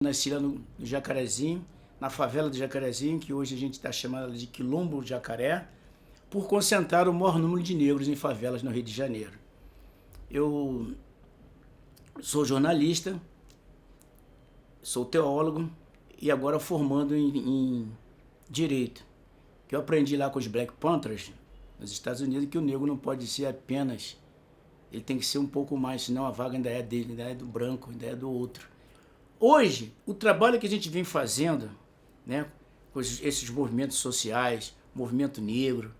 nasci lá no Jacarezinho, na favela do Jacarezinho, que hoje a gente está chamando de Quilombo do Jacaré, por concentrar o maior número de negros em favelas no Rio de Janeiro. Eu sou jornalista, sou teólogo e agora formando em Direito. Que eu aprendi lá com os Black Panthers, nos Estados Unidos, que o negro não pode ser apenas, ele tem que ser um pouco mais, senão a vaga ainda é dele, ainda é do branco, ainda é do outro. Hoje, o trabalho que a gente vem fazendo, né, com esses movimentos sociais, movimento negro,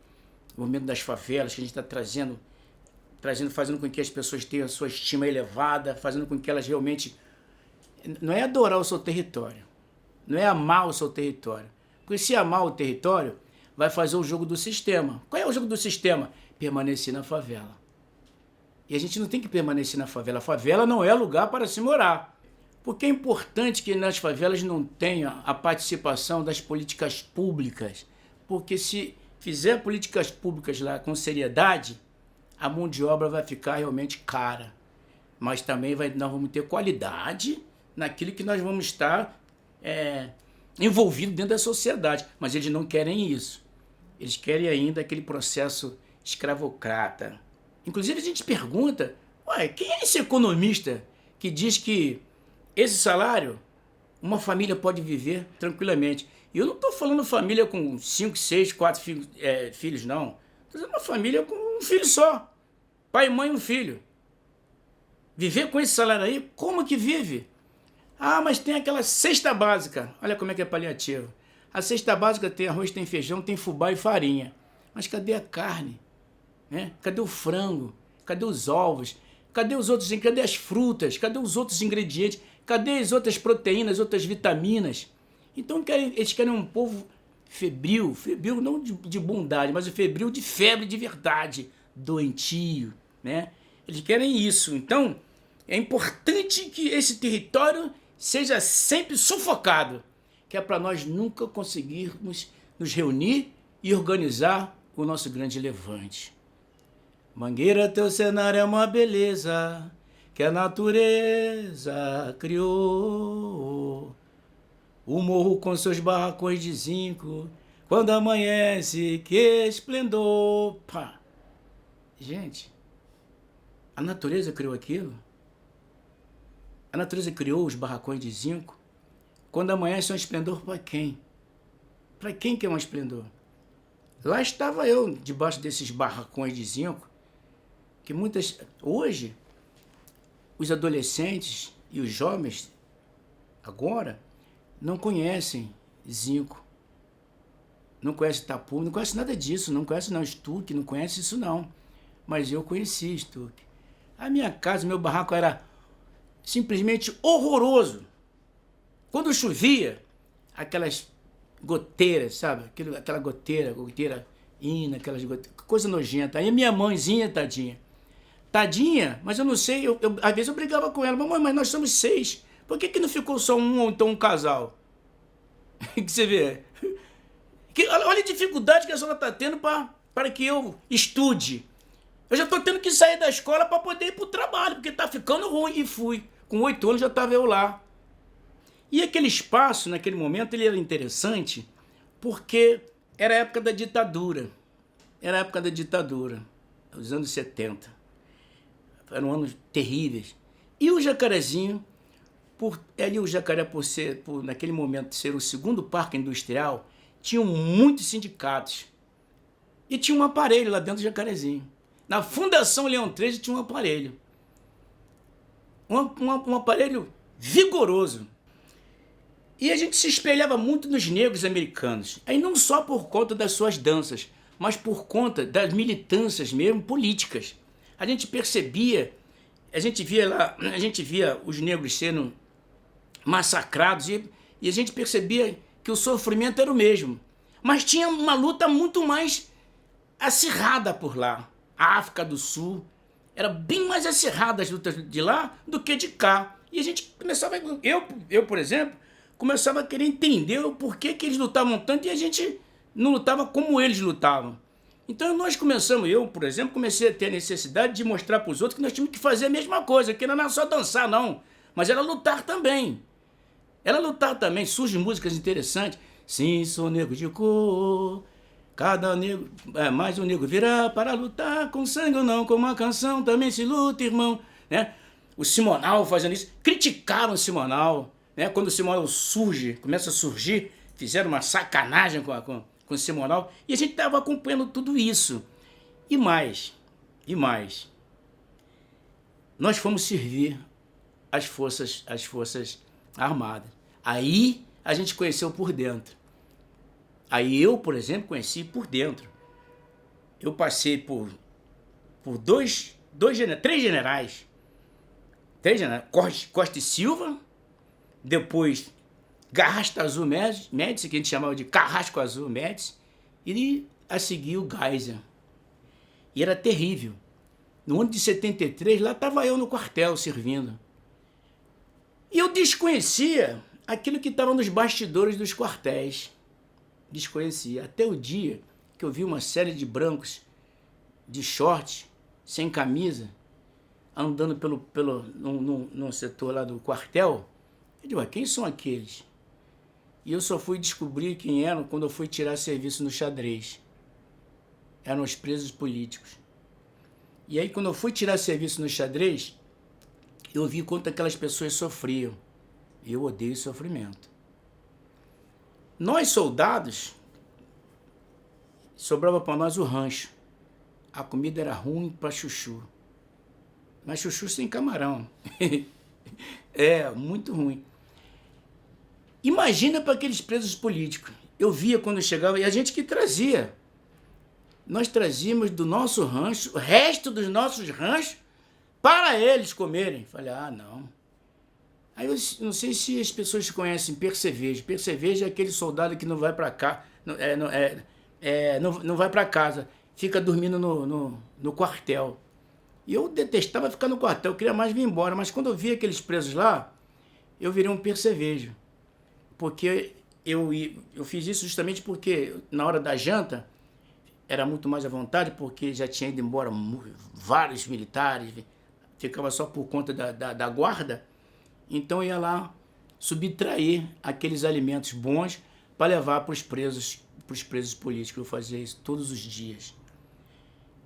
movimento das favelas, que a gente está trazendo, fazendo com que as pessoas tenham a sua estima elevada, fazendo com que elas realmente, não é adorar o seu território, não é amar o seu território, porque se amar o território, vai fazer o jogo do sistema. Qual é o jogo do sistema? Permanecer na favela. E a gente não tem que permanecer na favela. A favela não é lugar para se morar. Porque é importante que nas favelas não tenha a participação das políticas públicas. Porque se fizer políticas públicas lá com seriedade, a mão de obra vai ficar realmente cara. Mas também nós vamos ter qualidade naquilo que nós vamos estar envolvidos dentro da sociedade. Mas eles não querem isso. Eles querem ainda aquele processo escravocrata. Inclusive a gente pergunta, quem é esse economista que diz que esse salário uma família pode viver tranquilamente? E eu não estou falando família com 5, 6, 4 filhos, não. Estou dizendo uma família com um filho só. Pai, mãe e um filho. Viver com esse salário aí, como que vive? Mas tem aquela cesta básica. Olha como é que é paliativo. A cesta básica tem arroz, tem feijão, tem fubá e farinha. Mas cadê a carne? Né? Cadê o frango? Cadê os ovos? Cadê os outros? Cadê as frutas? Cadê os outros ingredientes? Cadê as outras proteínas, outras vitaminas? Então eles querem um povo febril não de bondade, mas febril de febre de verdade, doentio, né? Eles querem isso. Então é importante que esse território seja sempre sufocado, que é para nós nunca conseguirmos nos reunir e organizar o nosso grande levante. Mangueira, teu cenário é uma beleza que a natureza criou. O morro com seus barracões de zinco, quando amanhece, que esplendor. Pá. Gente, a natureza criou aquilo? A natureza criou os barracões de zinco? Quando amanhece é um esplendor para quem? Para quem que é um esplendor? Lá estava eu, debaixo desses barracões de zinco, que hoje, os adolescentes e os jovens, agora, não conhecem zinco, não conhecem tapume, não conhecem nada disso, não conhecem não estuque, não conhecem isso não. Mas eu conheci estuque. A minha casa, meu barraco era simplesmente horroroso. Quando chovia, aquelas goteiras, sabe? Aquela goteira ina, aquelas goteiras, coisa nojenta. Aí a minha mãezinha, tadinha, mas eu não sei, às vezes eu brigava com ela, mamãe, mas nós somos 6, por que não ficou só um ou então um casal? Que você vê? Olha a dificuldade que a senhora está tendo para que eu estude. Eu já estou tendo que sair da escola para poder ir para o trabalho, porque está ficando ruim. E fui. Com 8 anos já estava eu lá. E aquele espaço, naquele momento, ele era interessante porque era a época da ditadura. Era a época da ditadura, os anos 70. Eram anos terríveis. E o Jacarezinho, o Jacaré, naquele momento, ser o segundo parque industrial, tinham muitos sindicatos. E tinha um aparelho lá dentro do Jacarezinho. Na Fundação Leão 13 tinha um aparelho. Um aparelho vigoroso. E a gente se espelhava muito nos negros americanos. Aí não só por conta das suas danças, mas por conta das militâncias mesmo políticas. A gente percebia, a gente via os negros sendo massacrados e a gente percebia que o sofrimento era o mesmo. Mas tinha uma luta muito mais acirrada por lá. A África do Sul era bem mais acirrada as lutas de lá do que de cá. E a gente começava, eu por exemplo, começava a querer entender o porquê que eles lutavam tanto e a gente não lutava como eles lutavam. Então eu, por exemplo, comecei a ter a necessidade de mostrar para os outros que nós tínhamos que fazer a mesma coisa, que não era só dançar não, mas era lutar também. Ela lutava também, surgem músicas interessantes. Sim, sou negro de cor, cada negro, mais um negro virá para lutar com sangue ou não, com uma canção também se luta, irmão. Né? O Simonal fazendo isso, criticaram o Simonal, né? Quando o Simonal surge, começa a surgir, fizeram uma sacanagem com o Simonal, e a gente estava acompanhando tudo isso. E mais, nós fomos servir as forças armadas. Aí a gente conheceu por dentro. Aí eu, por exemplo, conheci por dentro. Eu passei por três generais. Costa e Silva, depois Garrasta Azul Médici, que a gente chamava de Carrasco Azul Médici, e a seguir o Geisel. E era terrível. No ano de 73, lá estava eu no quartel servindo. E eu desconhecia aquilo que estava nos bastidores dos quartéis. Desconhecia. Até o dia que eu vi uma série de brancos de short, sem camisa, andando num setor lá do quartel. Eu digo, quem são aqueles? E eu só fui descobrir quem eram quando eu fui tirar serviço no xadrez. Eram os presos políticos. E aí, quando eu fui tirar serviço no xadrez, eu vi quanto aquelas pessoas sofriam. E eu odeio sofrimento. Nós, soldados, sobrava para nós o rancho. A comida era ruim para chuchu. Mas chuchu sem camarão. Muito ruim. Imagina para aqueles presos políticos. Eu via quando chegava, e a gente que trazia. Nós trazíamos do nosso rancho, o resto dos nossos ranchos, para eles comerem. Falei, não. Aí eu não sei se as pessoas conhecem percevejo. Percevejo é aquele soldado que não vai para cá, não vai para casa, fica dormindo no quartel. E eu detestava ficar no quartel, eu queria mais vir embora. Mas quando eu vi aqueles presos lá, eu virei um percevejo. Porque eu fiz isso justamente porque na hora da janta era muito mais à vontade, porque já tinha ido embora vários militares, ficava só por conta da guarda. Então eu ia lá subtrair aqueles alimentos bons para levar para os presos políticos. Eu fazia isso todos os dias.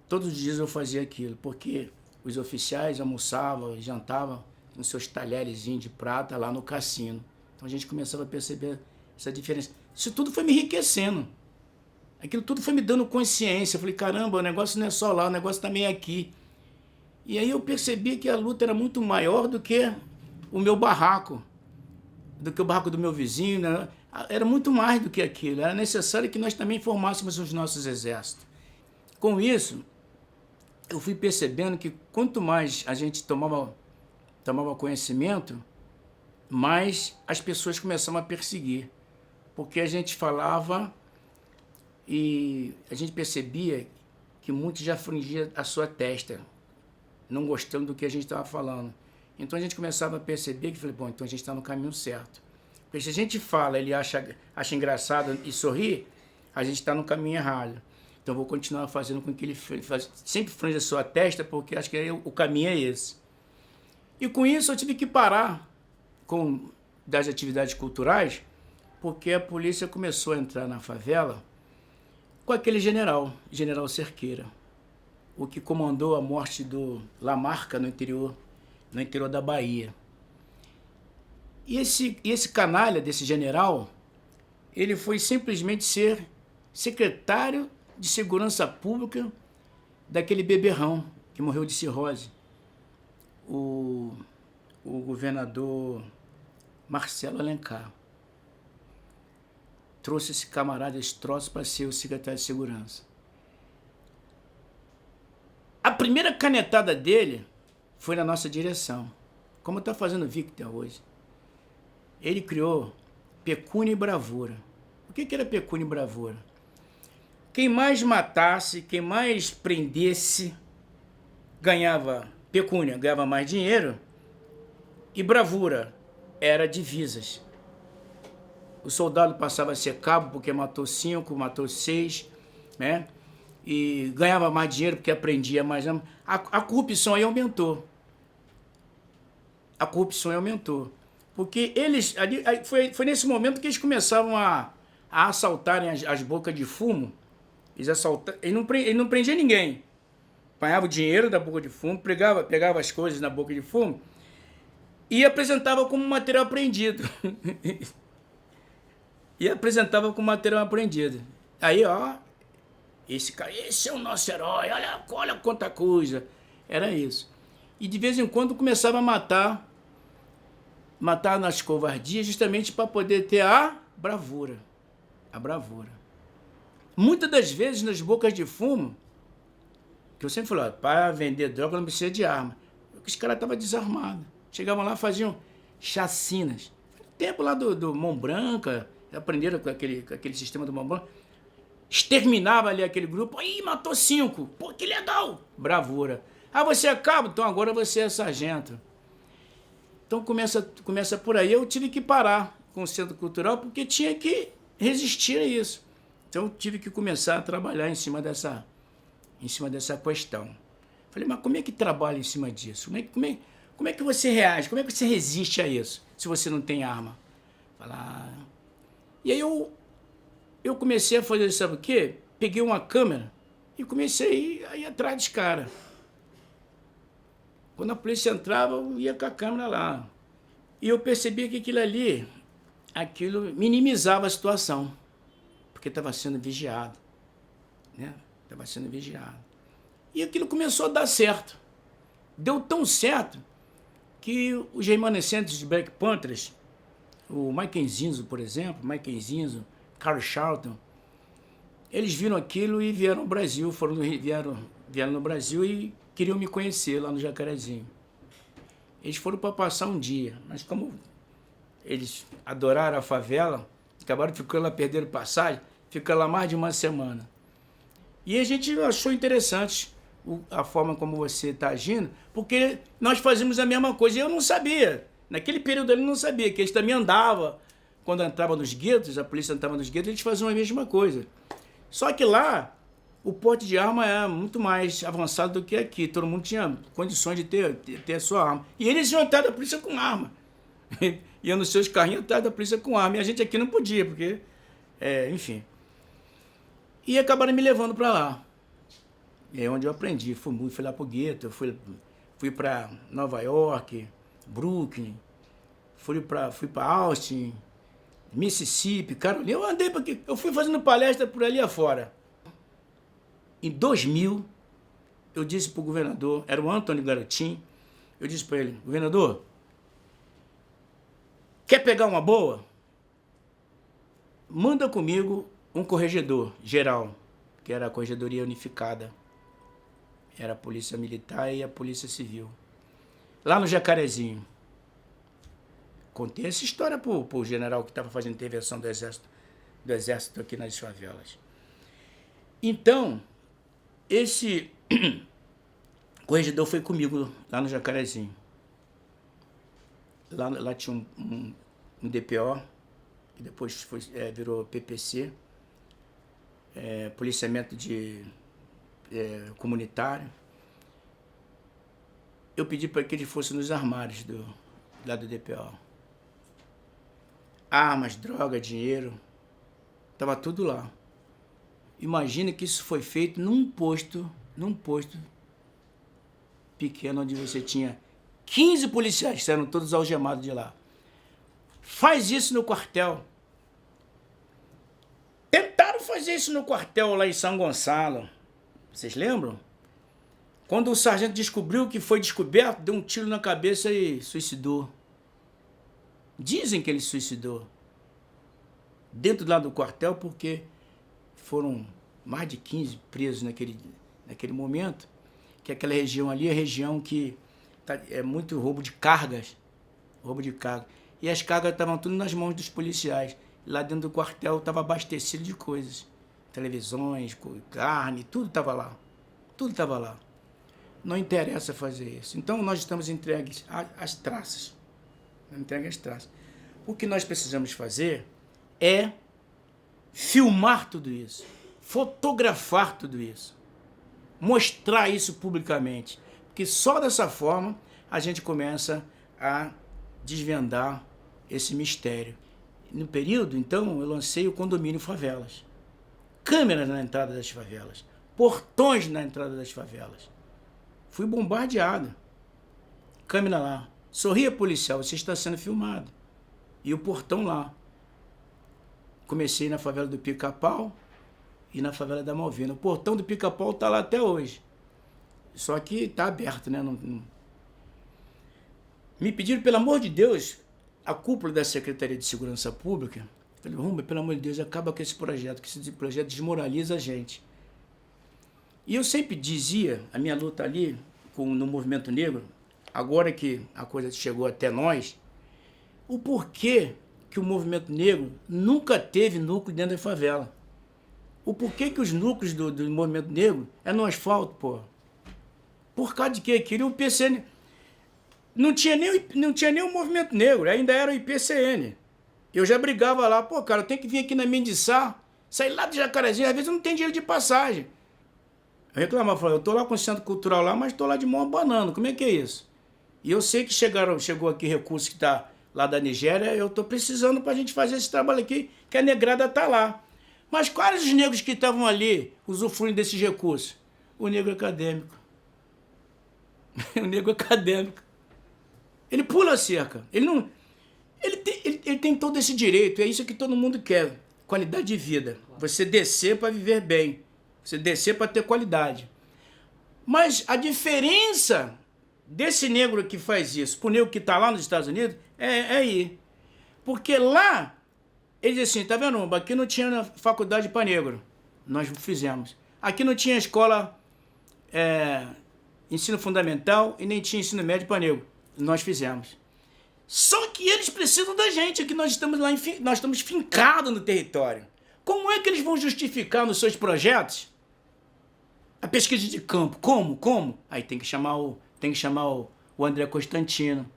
Todos os dias eu fazia aquilo, porque os oficiais almoçavam, jantavam com seus talherzinhos de prata lá no cassino. Então a gente começava a perceber essa diferença. Isso tudo foi me enriquecendo. Aquilo tudo foi me dando consciência. Eu falei, caramba, o negócio não é só lá, o negócio também é aqui. E aí eu percebi que a luta era muito maior do que o meu barraco, do que o barraco do meu vizinho, né? Era muito mais do que aquilo. Era necessário que nós também formássemos os nossos exércitos. Com isso, eu fui percebendo que quanto mais a gente tomava conhecimento, mais as pessoas começavam a perseguir. Porque a gente falava e a gente percebia que muitos já frangiam a sua testa, não gostando do que a gente estava falando. Então a gente começava a perceber que, falei, bom, então a gente está no caminho certo. Porque se a gente fala, ele acha engraçado e sorri, a gente está no caminho errado. Então eu vou continuar fazendo com que ele sempre franja a sua testa, porque acho que o caminho é esse. E com isso eu tive que parar das atividades culturais, porque a polícia começou a entrar na favela com aquele general Cerqueira, o que comandou a morte do Lamarca no interior da Bahia. E esse canalha desse general, ele foi simplesmente ser secretário de Segurança Pública daquele beberrão que morreu de cirrose, o governador Marcelo Alencar. Trouxe esse camarada, esse troço, para ser o secretário de Segurança. A primeira canetada dele foi na nossa direção, como está fazendo o Victor hoje. Ele criou pecúnia e bravura. O que era pecúnia e bravura? Quem mais matasse, quem mais prendesse, ganhava pecúnia, ganhava mais dinheiro, e bravura era divisas. O soldado passava a ser cabo porque matou 5, matou 6, né? E ganhava mais dinheiro porque aprendia mais. A corrupção aí aumentou. Porque eles, ali, foi nesse momento que eles começavam a assaltarem as bocas de fumo. Eles assaltavam, ele não prendia ninguém. Apanhava o dinheiro da boca de fumo, pegava as coisas na boca de fumo e apresentava como material apreendido. Aí, ó, esse é o nosso herói, olha quanta coisa. Era isso. E de vez em quando começava a matar nas covardias, justamente para poder ter a bravura. A bravura. Muitas das vezes nas bocas de fumo, que eu sempre falo, para vender droga não precisa de arma. Os caras estavam desarmados. Chegavam lá, faziam chacinas. Tempo lá do Mão Branca, aprenderam com aquele sistema do Mão Branca. Exterminava ali aquele grupo. Ih, matou 5. Pô, que legal. Bravura. Ah, você é cabo? Então agora você é sargento. Então começa por aí. Eu tive que parar com o Centro Cultural porque tinha que resistir a isso. Então eu tive que começar a trabalhar em cima dessa questão. Falei, mas como é que trabalha em cima disso? Como é que você reage? Como é que você resiste a isso, se você não tem arma? E aí eu comecei a fazer, sabe o quê? Peguei uma câmera e comecei a ir atrás dos caras. Quando a polícia entrava, eu ia com a câmera lá. E eu percebia que aquilo minimizava a situação, porque estava sendo vigiado, né? Estava sendo vigiado. E aquilo começou a dar certo. Deu tão certo que os remanescentes de Black Panthers, o Mike Zinzo, por exemplo, Carl Charlton, eles viram aquilo e vieram ao Brasil, vieram no Brasil e queriam me conhecer lá no Jacarezinho. Eles foram para passar um dia, mas como eles adoraram a favela, acabaram ficando lá, perderam passagem, ficaram lá mais de uma semana. E a gente achou interessante a forma como você está agindo, porque nós fazíamos a mesma coisa e eu não sabia. Naquele período ele não sabia, que eles também andavam, quando entravam nos guetos, a polícia entrava nos guetos, eles faziam a mesma coisa. Só que lá, o porte de arma é muito mais avançado do que aqui. Todo mundo tinha condições de ter a sua arma. E eles iam atrás da polícia com arma. Iam nos seus carrinhos atrás da polícia com arma. E a gente aqui não podia, porque, enfim. E acabaram me levando para lá. É onde eu aprendi. Fui lá pro gueto, fui para Nova York, Brooklyn, fui para Austin, Mississippi, Carolina. Eu andei porque eu fui fazendo palestra por ali afora. Em 2000, eu disse para o governador, era o Antônio Garotin, eu disse para ele, governador, quer pegar uma boa? Manda comigo um corregedor geral, que era a Corregedoria Unificada. Era a Polícia Militar e a Polícia Civil. Lá no Jacarezinho. Contei essa história para o general que estava fazendo intervenção do exército aqui nas favelas. Então, esse corregedor foi comigo lá no Jacarezinho. Lá tinha um DPO, que depois virou PPC, policiamento comunitário. Eu pedi para que ele fosse nos armários lá do DPO. Armas, droga, dinheiro, estava tudo lá. Imagina que isso foi feito num posto pequeno, onde você tinha 15 policiais, que eram todos algemados de lá. Faz isso no quartel. Tentaram fazer isso no quartel lá em São Gonçalo. Vocês lembram? Quando o sargento descobriu que foi descoberto, deu um tiro na cabeça e suicidou. Dizem que ele se suicidou. Dentro lá do quartel, porque foram mais de 15 presos naquele momento, que aquela região ali é a região que é muito roubo de cargas. E as cargas estavam tudo nas mãos dos policiais. Lá dentro do quartel estava abastecido de coisas. Televisões, carne, tudo estava lá. Tudo estava lá. Não interessa fazer isso. Então nós estamos entregues às traças. O que nós precisamos fazer é filmar tudo isso, fotografar tudo isso, mostrar isso publicamente, porque só dessa forma a gente começa a desvendar esse mistério. No período, então, eu lancei o condomínio Favelas. Câmeras na entrada das favelas, portões na entrada das favelas. Fui bombardeado. Câmera lá. Sorria, policial, você está sendo filmado. E o portão lá. Comecei na favela do Pica-Pau e na favela da Malvina. O portão do Pica-Pau está lá até hoje. Só que está aberto, né? Me pediram, pelo amor de Deus, a cúpula da Secretaria de Segurança Pública. Falei, Rumba, pelo amor de Deus, acaba com esse projeto, que esse projeto desmoraliza a gente. E eu sempre dizia, a minha luta ali no movimento negro, agora que a coisa chegou até nós, o porquê que o movimento negro nunca teve núcleo dentro da favela. O porquê que os núcleos do movimento negro é no asfalto, pô. Por causa de quê? Queria o PCN. Não tinha nem o movimento negro, ainda era o IPCN. Eu já brigava lá, pô, cara, eu tenho que vir aqui na Mendiçá, sair lá do Jacarezinho, às vezes eu não tenho dinheiro de passagem. Eu reclamava, falei, eu tô lá com o centro cultural lá, mas tô lá de mão abanando, como é que é isso? E eu sei que chegou aqui recurso que tá lá da Nigéria, eu tô precisando pra gente fazer esse trabalho aqui, que a negrada tá lá. Mas quais os negros que estavam ali usufruindo desses recursos? O negro acadêmico. O negro acadêmico. Ele pula a cerca, ele não... Ele tem todo esse direito, é isso que todo mundo quer, qualidade de vida. Você descer para viver bem, você descer para ter qualidade. Mas a diferença desse negro que faz isso pro negro que está lá nos Estados Unidos é aí. Porque lá, ele diz assim, tá vendo, aqui não tinha faculdade para negro, nós fizemos. Aqui não tinha escola, ensino fundamental e nem tinha ensino médio para negro, nós fizemos. Só que eles precisam da gente, aqui nós estamos lá, nós estamos fincados no território. Como é que eles vão justificar nos seus projetos a pesquisa de campo? Como? Aí tem que chamar o André Constantino,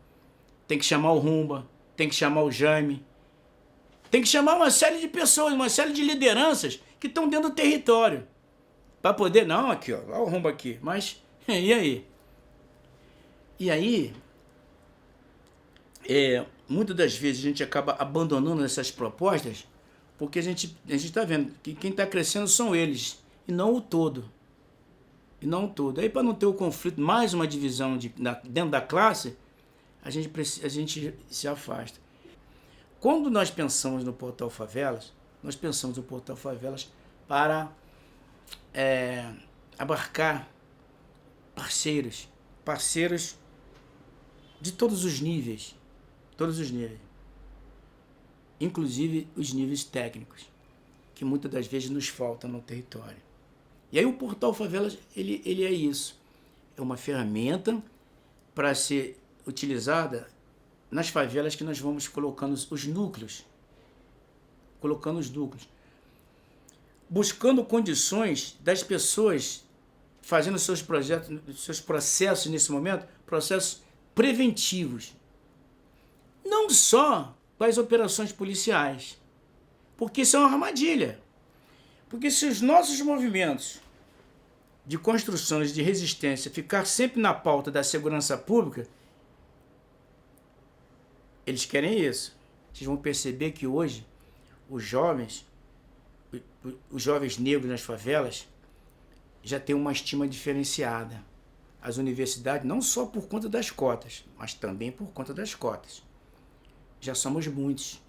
tem que chamar o Rumba, tem que chamar o Jaime, tem que chamar uma série de pessoas, uma série de lideranças que estão dentro do território. Para poder, não, aqui, ó, lá o Rumba aqui, mas e aí? E aí... muitas das vezes a gente acaba abandonando essas propostas porque a gente está vendo que quem está crescendo são eles e não o todo. Aí, para não ter o conflito, mais uma divisão dentro da classe, a gente se afasta. Quando nós pensamos no Portal Favelas, nós pensamos no Portal Favelas para abarcar parceiros de todos os níveis, inclusive os níveis técnicos, que muitas das vezes nos faltam no território. E aí o Portal Favelas, ele é isso, é uma ferramenta para ser utilizada nas favelas que nós vamos colocando os núcleos, buscando condições das pessoas fazendo seus projetos, seus processos nesse momento, processos preventivos. Não só para as operações policiais, porque isso é uma armadilha. Porque se os nossos movimentos de construções de resistência ficar sempre na pauta da segurança pública, eles querem isso. Vocês vão perceber que hoje os jovens negros nas favelas já têm uma estima diferenciada. As universidades, não só por conta das cotas, mas também por conta das cotas. Já somos muitos.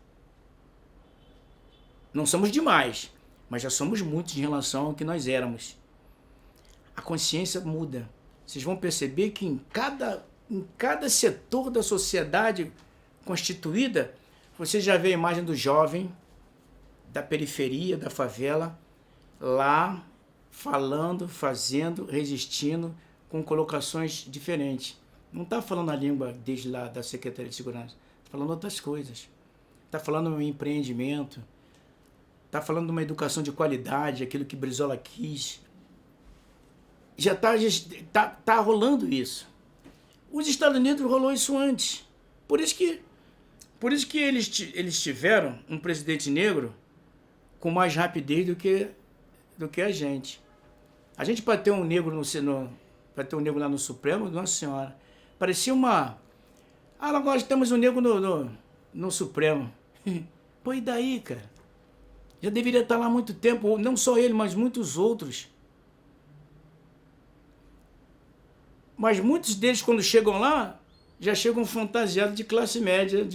Não somos demais, mas já somos muitos em relação ao que nós éramos. A consciência muda. Vocês vão perceber que em cada setor da sociedade constituída, você já vê a imagem do jovem, da periferia, da favela, lá, falando, fazendo, resistindo, com colocações diferentes. Não está falando a língua desde lá da Secretaria de Segurança, está falando outras coisas. Está falando um empreendimento, está falando de uma educação de qualidade, aquilo que Brizola quis. Já está rolando isso. Os Estados Unidos rolou isso antes. Por isso que eles tiveram um presidente negro com mais rapidez do que a gente. A gente, para ter um negro para ter um negro lá no Supremo, Nossa Senhora, parecia uma... nós temos um negro no Supremo. Pô, e daí, cara? Já deveria estar lá há muito tempo, não só ele, mas muitos outros. Mas muitos deles, quando chegam lá, já chegam fantasiados de classe média,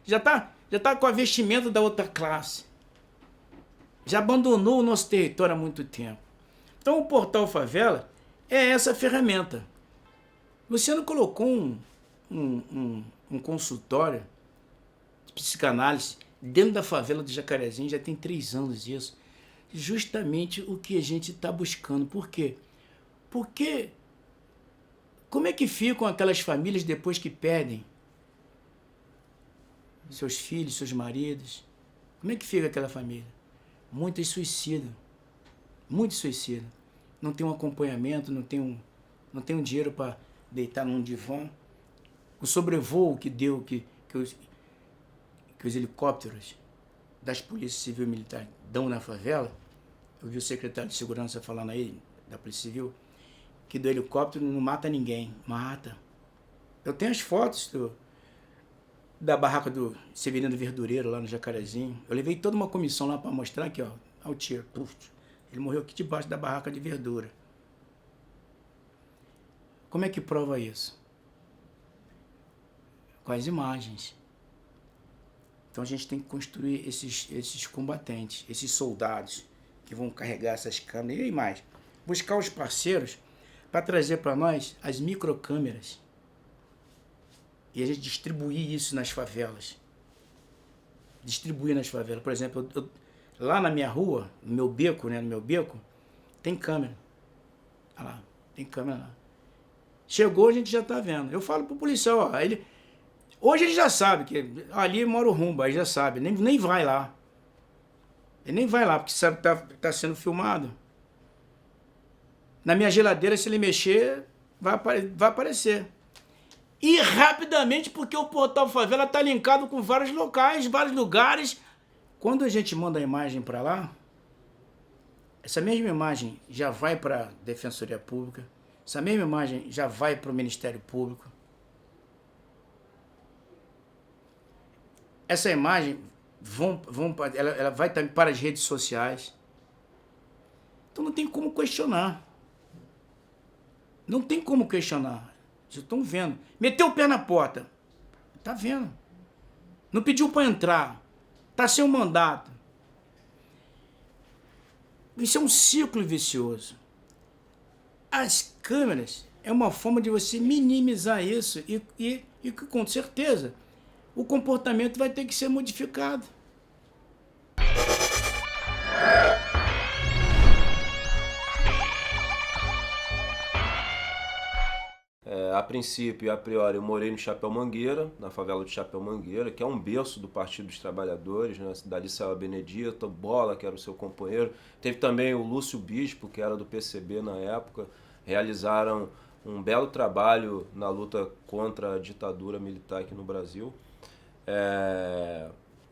já tá com a vestimenta da outra classe. Já abandonou o nosso território há muito tempo. Então o Portal Favela é essa ferramenta. Você não colocou um consultório de psicanálise dentro da favela do Jacarezinho, já tem 3 anos isso. Justamente o que a gente está buscando. Por quê? Porque como é que ficam aquelas famílias depois que perdem seus filhos, seus maridos? Como é que fica aquela família? Muitas suicidam. Muitos suicidam. Não tem um acompanhamento, não tem um dinheiro para deitar num divã. O sobrevoo que deu, que os helicópteros das polícias civil e militar dão na favela, eu vi o secretário de segurança falando aí, da Polícia Civil, que do helicóptero não mata ninguém. Mata. Eu tenho as fotos da barraca do Severino Verdureiro lá no Jacarezinho. Eu levei toda uma comissão lá para mostrar aqui, ó, ao tiro. Puf, ele morreu aqui debaixo da barraca de verdura. Como é que prova isso? Com as imagens. Então a gente tem que construir esses combatentes, esses soldados que vão carregar essas câmeras e mais. Buscar os parceiros para trazer para nós as microcâmeras e a gente distribuir isso nas favelas. Distribuir nas favelas. Por exemplo, lá na minha rua, no meu beco, tem câmera. Olha lá, tem câmera lá. Chegou, a gente já está vendo. Eu falo pro policial, ó, hoje ele já sabe que ali mora o Rumba, aí já sabe, nem vai lá. Ele nem vai lá, porque sabe que tá sendo filmado. Na minha geladeira, se ele mexer, vai aparecer. E rapidamente, porque o Portal Favela está linkado com vários locais, vários lugares. Quando a gente manda a imagem para lá, essa mesma imagem já vai para a Defensoria Pública, essa mesma imagem já vai para o Ministério Público. Essa imagem ela vai também para as redes sociais. Então não tem como questionar. Não tem como questionar. Vocês estão vendo. Meteu o pé na porta. Tá vendo. Não pediu para entrar. Tá sem um mandato. Isso é um ciclo vicioso. As câmeras é uma forma de você minimizar isso e com certeza o comportamento vai ter que ser modificado. A princípio e a priori eu morei no Chapéu Mangueira, na favela do Chapéu Mangueira, que é um berço do Partido dos Trabalhadores, né? Dali saiu a Benedito, Bola, que era o seu companheiro. Teve também o Lúcio Bispo, que era do PCB na época. Realizaram um belo trabalho na luta contra a ditadura militar aqui no Brasil.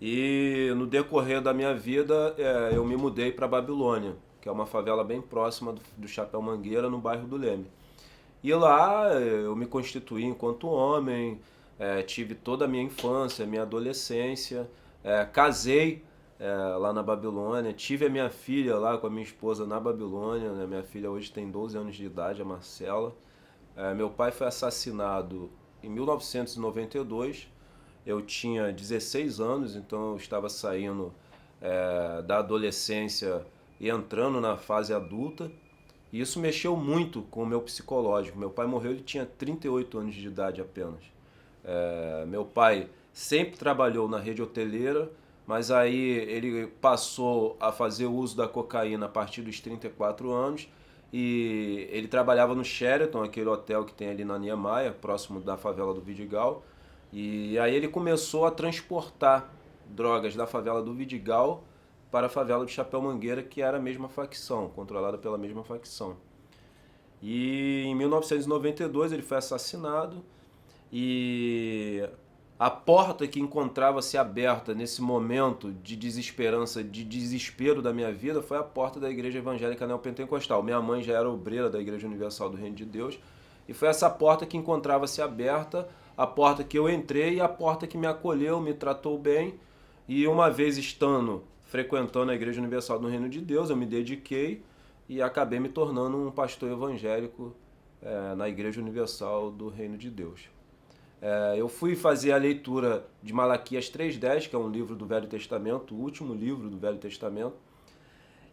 E no decorrer da minha vida eu me mudei para Babilônia, que é uma favela bem próxima do Chapéu Mangueira, no bairro do Leme. E lá eu me constituí enquanto homem, tive toda a minha infância, minha adolescência, casei lá na Babilônia, tive a minha filha lá com a minha esposa na Babilônia, né? Minha filha hoje tem 12 anos de idade, a Marcela. Meu pai foi assassinado em 1992, eu tinha 16 anos, então eu estava saindo da adolescência e entrando na fase adulta. E isso mexeu muito com o meu psicológico. Meu pai morreu, ele tinha 38 anos de idade apenas. Meu pai sempre trabalhou na rede hoteleira, mas aí ele passou a fazer uso da cocaína a partir dos 34 anos. E ele trabalhava no Sheraton, aquele hotel que tem ali na Niemeyer, próximo da favela do Vidigal. E aí ele começou a transportar drogas da favela do Vidigal para a favela do Chapéu Mangueira, que era a mesma facção, controlada pela mesma facção. E em 1992 ele foi assassinado e a porta que encontrava-se aberta nesse momento de desesperança, de desespero da minha vida, foi a porta da Igreja Evangélica Neopentecostal. Minha mãe já era obreira da Igreja Universal do Reino de Deus e foi essa porta que encontrava-se aberta a porta que eu entrei e a porta que me acolheu, me tratou bem. E uma vez estando, frequentando a Igreja Universal do Reino de Deus, eu me dediquei e acabei me tornando um pastor evangélico na Igreja Universal do Reino de Deus. Eu fui fazer a leitura de Malaquias 3:10, que é um livro do Velho Testamento, o último livro do Velho Testamento.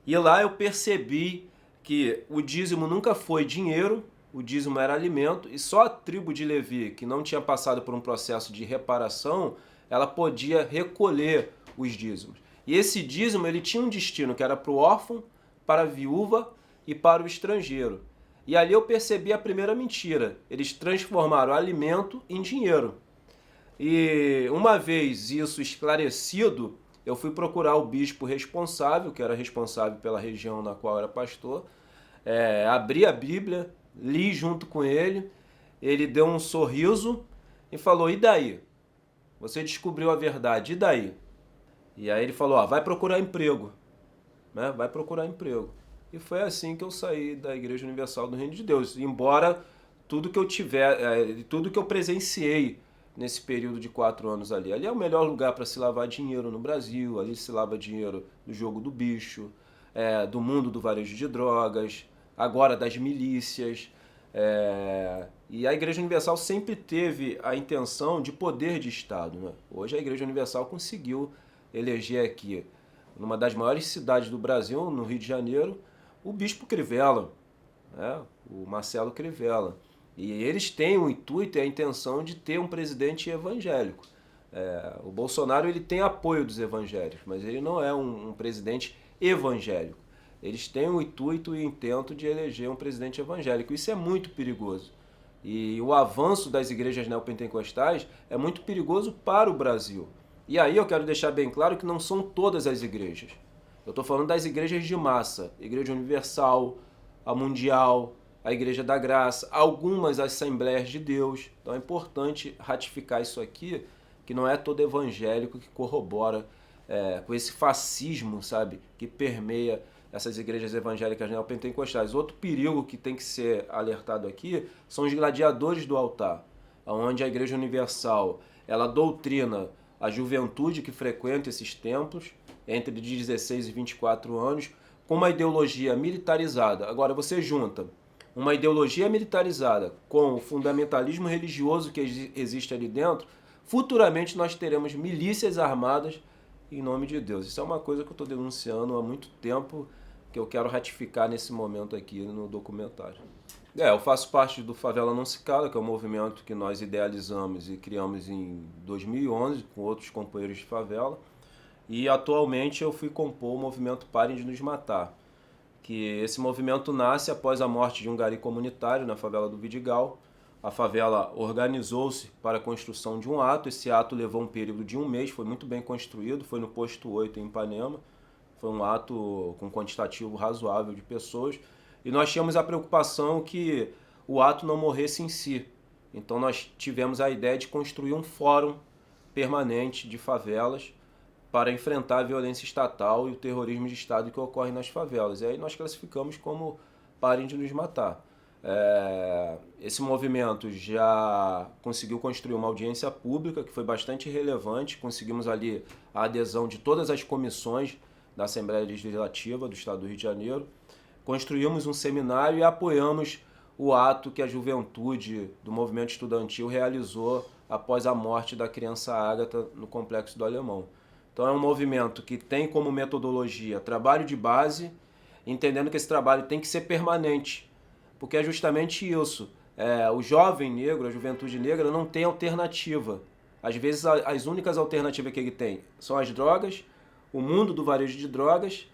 E lá eu percebi que o dízimo nunca foi dinheiro, o dízimo era alimento, e só a tribo de Levi, que não tinha passado por um processo de reparação, ela podia recolher os dízimos. E esse dízimo ele tinha um destino, que era para o órfão, para a viúva e para o estrangeiro. E ali eu percebi a primeira mentira. Eles transformaram o alimento em dinheiro. E uma vez isso esclarecido, eu fui procurar o bispo responsável, que era responsável pela região na qual era pastor, abri a Bíblia, li junto com ele, ele deu um sorriso e falou: e daí? Você descobriu a verdade, e daí? E aí ele falou: vai procurar emprego, né? Vai procurar emprego. E foi assim que eu saí da Igreja Universal do Reino de Deus, embora tudo que eu tudo que eu presenciei nesse período de 4 anos ali é o melhor lugar para se lavar dinheiro no Brasil, ali se lava dinheiro do jogo do bicho, do mundo do varejo de drogas, agora das milícias. E a Igreja Universal sempre teve a intenção de poder de Estado, né? Hoje a Igreja Universal conseguiu eleger aqui, numa das maiores cidades do Brasil, no Rio de Janeiro, o Bispo Crivella, né? O Marcelo Crivella. E eles têm o intuito e a intenção de ter um presidente evangélico. O Bolsonaro ele tem apoio dos evangélicos, mas ele não é um presidente evangélico. Eles têm o intuito e o intento de eleger um presidente evangélico. Isso é muito perigoso. E o avanço das igrejas neopentecostais é muito perigoso para o Brasil. E aí eu quero deixar bem claro que não são todas as igrejas. Eu estou falando das igrejas de massa. Igreja Universal, a Mundial, a Igreja da Graça, algumas Assembleias de Deus. Então é importante ratificar isso aqui, que não é todo evangélico que corrobora com esse fascismo, sabe, que permeia essas igrejas evangélicas neopentecostais. Outro perigo que tem que ser alertado aqui são os gladiadores do altar, onde a Igreja Universal ela doutrina a juventude que frequenta esses templos, entre 16 e 24 anos, com uma ideologia militarizada. Agora, você junta uma ideologia militarizada com o fundamentalismo religioso que existe ali dentro, futuramente nós teremos milícias armadas em nome de Deus. Isso é uma coisa que eu estou denunciando há muito tempo, que eu quero ratificar nesse momento aqui no documentário. Eu faço parte do Favela Não Se Cala, que é um movimento que nós idealizamos e criamos em 2011 com outros companheiros de favela. E atualmente eu fui compor o movimento Parem de Nos Matar, que esse movimento nasce após a morte de um gari comunitário na favela do Vidigal. A favela organizou-se para a construção de um ato. Esse ato levou um período de 1 mês, foi muito bem construído, foi no posto 8 em Ipanema. Foi um ato com quantitativo razoável de pessoas. E nós tínhamos a preocupação que o ato não morresse em si. Então nós tivemos a ideia de construir um fórum permanente de favelas para enfrentar a violência estatal e o terrorismo de Estado que ocorre nas favelas. E aí nós classificamos como Parem de Nos Matar. Esse movimento já conseguiu construir uma audiência pública que foi bastante relevante. Conseguimos ali a adesão de todas as comissões da Assembleia Legislativa do Estado do Rio de Janeiro. Construímos um seminário e apoiamos o ato que a juventude do movimento estudantil realizou após a morte da criança Ágata no Complexo do Alemão. Então é um movimento que tem como metodologia trabalho de base, entendendo que esse trabalho tem que ser permanente, porque é justamente isso. O jovem negro, a juventude negra, não tem alternativa. Às vezes as únicas alternativas que ele tem são as drogas, o mundo do varejo de drogas,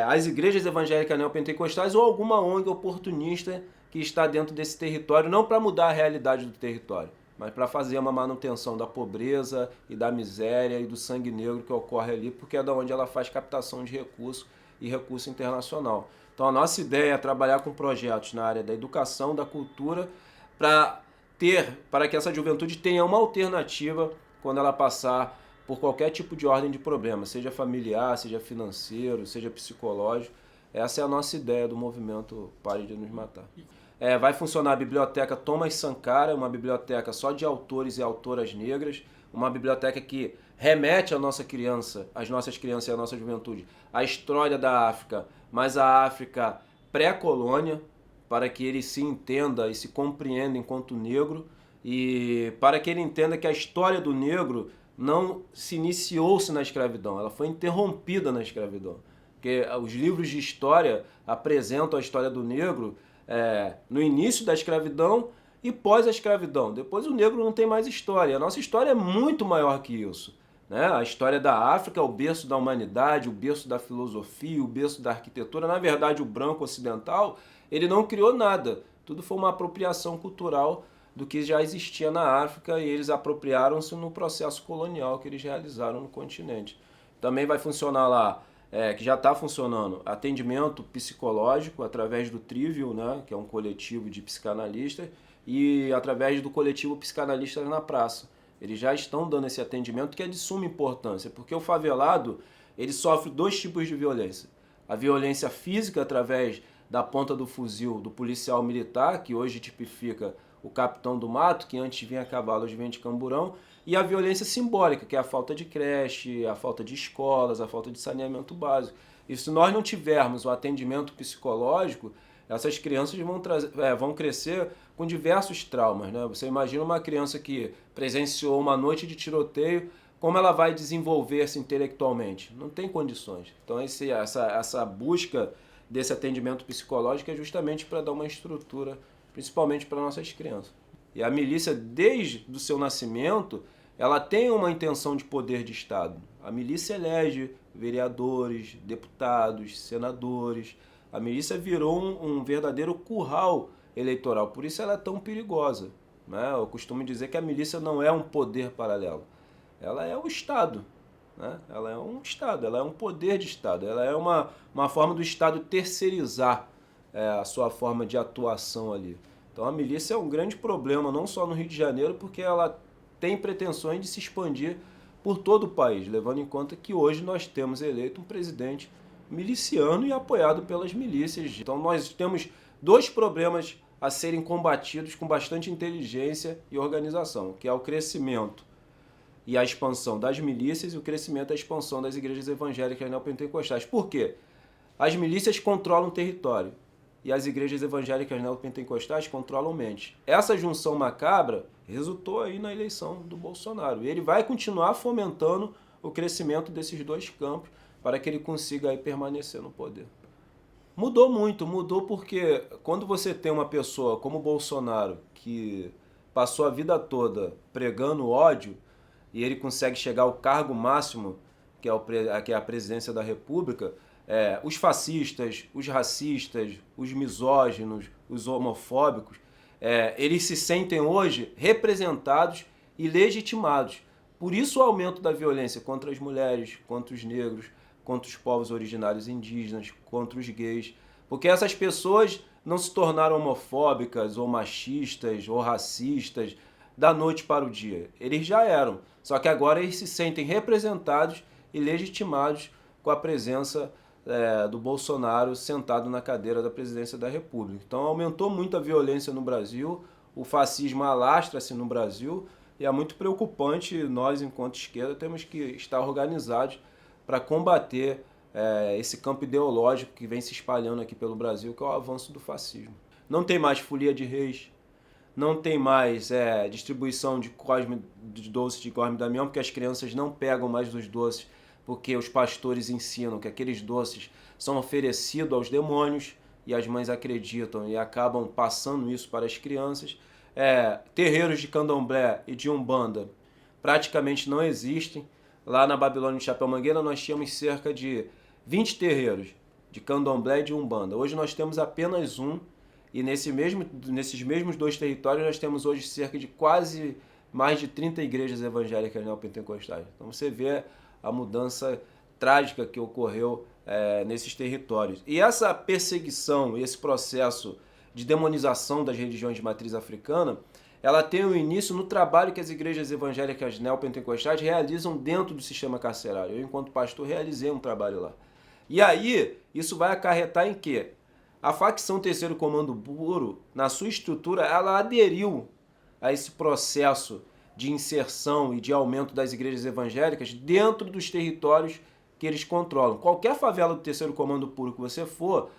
as igrejas evangélicas neopentecostais ou alguma ONG oportunista que está dentro desse território, não para mudar a realidade do território, mas para fazer uma manutenção da pobreza e da miséria e do sangue negro que ocorre ali, porque é da onde ela faz captação de recurso e recurso internacional. Então a nossa ideia é trabalhar com projetos na área da educação, da cultura, para que essa juventude tenha uma alternativa quando ela passar por qualquer tipo de ordem de problema, seja familiar, seja financeiro, seja psicológico. Essa é a nossa ideia do movimento Pare de Nos Matar. Vai funcionar a biblioteca Thomas Sankara, uma biblioteca só de autores e autoras negras, uma biblioteca que remete à nossa criança, às nossas crianças e à nossa juventude, à história da África, mas a África pré-colônia, para que ele se entenda e se compreenda enquanto negro, e para que ele entenda que a história do negro não se iniciou-se na escravidão, ela foi interrompida na escravidão. Porque os livros de história apresentam a história do negro no início da escravidão e pós a escravidão. Depois o negro não tem mais história. A nossa história é muito maior que isso, né? A história da África é o berço da humanidade, o berço da filosofia, o berço da arquitetura. Na verdade, o branco ocidental, ele não criou nada. Tudo foi uma apropriação cultural do que já existia na África e eles apropriaram-se no processo colonial que eles realizaram no continente. Também vai funcionar lá, que já está funcionando, atendimento psicológico através do Trivial, né, que é um coletivo de psicanalistas, e através do coletivo Psicanalistas na Praça. Eles já estão dando esse atendimento que é de suma importância, porque o favelado ele sofre dois tipos de violência. A violência física através da ponta do fuzil do policial militar, que hoje tipifica o capitão do mato, que antes vinha a cavalo, hoje vem de camburão, e a violência simbólica, que é a falta de creche, a falta de escolas, a falta de saneamento básico. E se nós não tivermos o atendimento psicológico, essas crianças vão crescer com diversos traumas, né? Você imagina uma criança que presenciou uma noite de tiroteio, como ela vai desenvolver-se intelectualmente? Não tem condições. Então essa busca desse atendimento psicológico é justamente para dar uma estrutura, principalmente para nossas crianças. E a milícia, desde o seu nascimento, ela tem uma intenção de poder de Estado. A milícia elege vereadores, deputados, senadores. A milícia virou um verdadeiro curral eleitoral, por isso ela é tão perigosa, né? Eu costumo dizer que a milícia não é um poder paralelo, ela é o Estado, né? Ela é um Estado, ela é um poder de Estado, ela é uma forma do Estado terceirizar a sua forma de atuação ali. Então a milícia é um grande problema, não só no Rio de Janeiro, porque ela tem pretensões de se expandir por todo o país, levando em conta que hoje nós temos eleito um presidente miliciano e apoiado pelas milícias. Então nós temos dois problemas a serem combatidos com bastante inteligência e organização, que é o crescimento e a expansão das milícias e o crescimento e a expansão das igrejas evangélicas neopentecostais. Por quê? As milícias controlam o território e as igrejas evangélicas neopentecostais controlam mentes. Essa junção macabra resultou aí na eleição do Bolsonaro. E ele vai continuar fomentando o crescimento desses dois campos para que ele consiga aí permanecer no poder. Mudou muito, mudou porque quando você tem uma pessoa como o Bolsonaro, que passou a vida toda pregando ódio, e ele consegue chegar ao cargo máximo, que é a presidência da República, os fascistas, os racistas, os misóginos, os homofóbicos, eles se sentem hoje representados e legitimados. Por isso o aumento da violência contra as mulheres, contra os negros, contra os povos originários indígenas, contra os gays, porque essas pessoas não se tornaram homofóbicas ou machistas ou racistas da noite para o dia. Eles já eram, só que agora eles se sentem representados e legitimados com a presença do Bolsonaro sentado na cadeira da presidência da República. Então aumentou muito a violência no Brasil, o fascismo alastra-se no Brasil e é muito preocupante. Nós, enquanto esquerda, temos que estar organizados para combater esse campo ideológico que vem se espalhando aqui pelo Brasil, que é o avanço do fascismo. Não tem mais folia de reis, não tem mais distribuição de doces de Cosme e Damião, porque as crianças não pegam mais dos doces, porque os pastores ensinam que aqueles doces são oferecidos aos demônios e as mães acreditam e acabam passando isso para as crianças. Terreiros de candomblé e de umbanda praticamente não existem. Lá na Babilônia de Chapéu Mangueira nós tínhamos cerca de 20 terreiros de candomblé e de umbanda. Hoje nós temos apenas um, e nesses mesmos dois territórios nós temos hoje cerca de quase mais de 30 igrejas evangélicas neopentecostais. Então você vê a mudança trágica que ocorreu nesses territórios. E essa perseguição, esse processo de demonização das religiões de matriz africana, ela tem o início no trabalho que as igrejas evangélicas neopentecostais realizam dentro do sistema carcerário. Eu, enquanto pastor, realizei um trabalho lá. E aí, isso vai acarretar em quê? A facção Terceiro Comando Puro, na sua estrutura, ela aderiu a esse processo de inserção e de aumento das igrejas evangélicas dentro dos territórios que eles controlam. Qualquer favela do Terceiro Comando Puro que você for,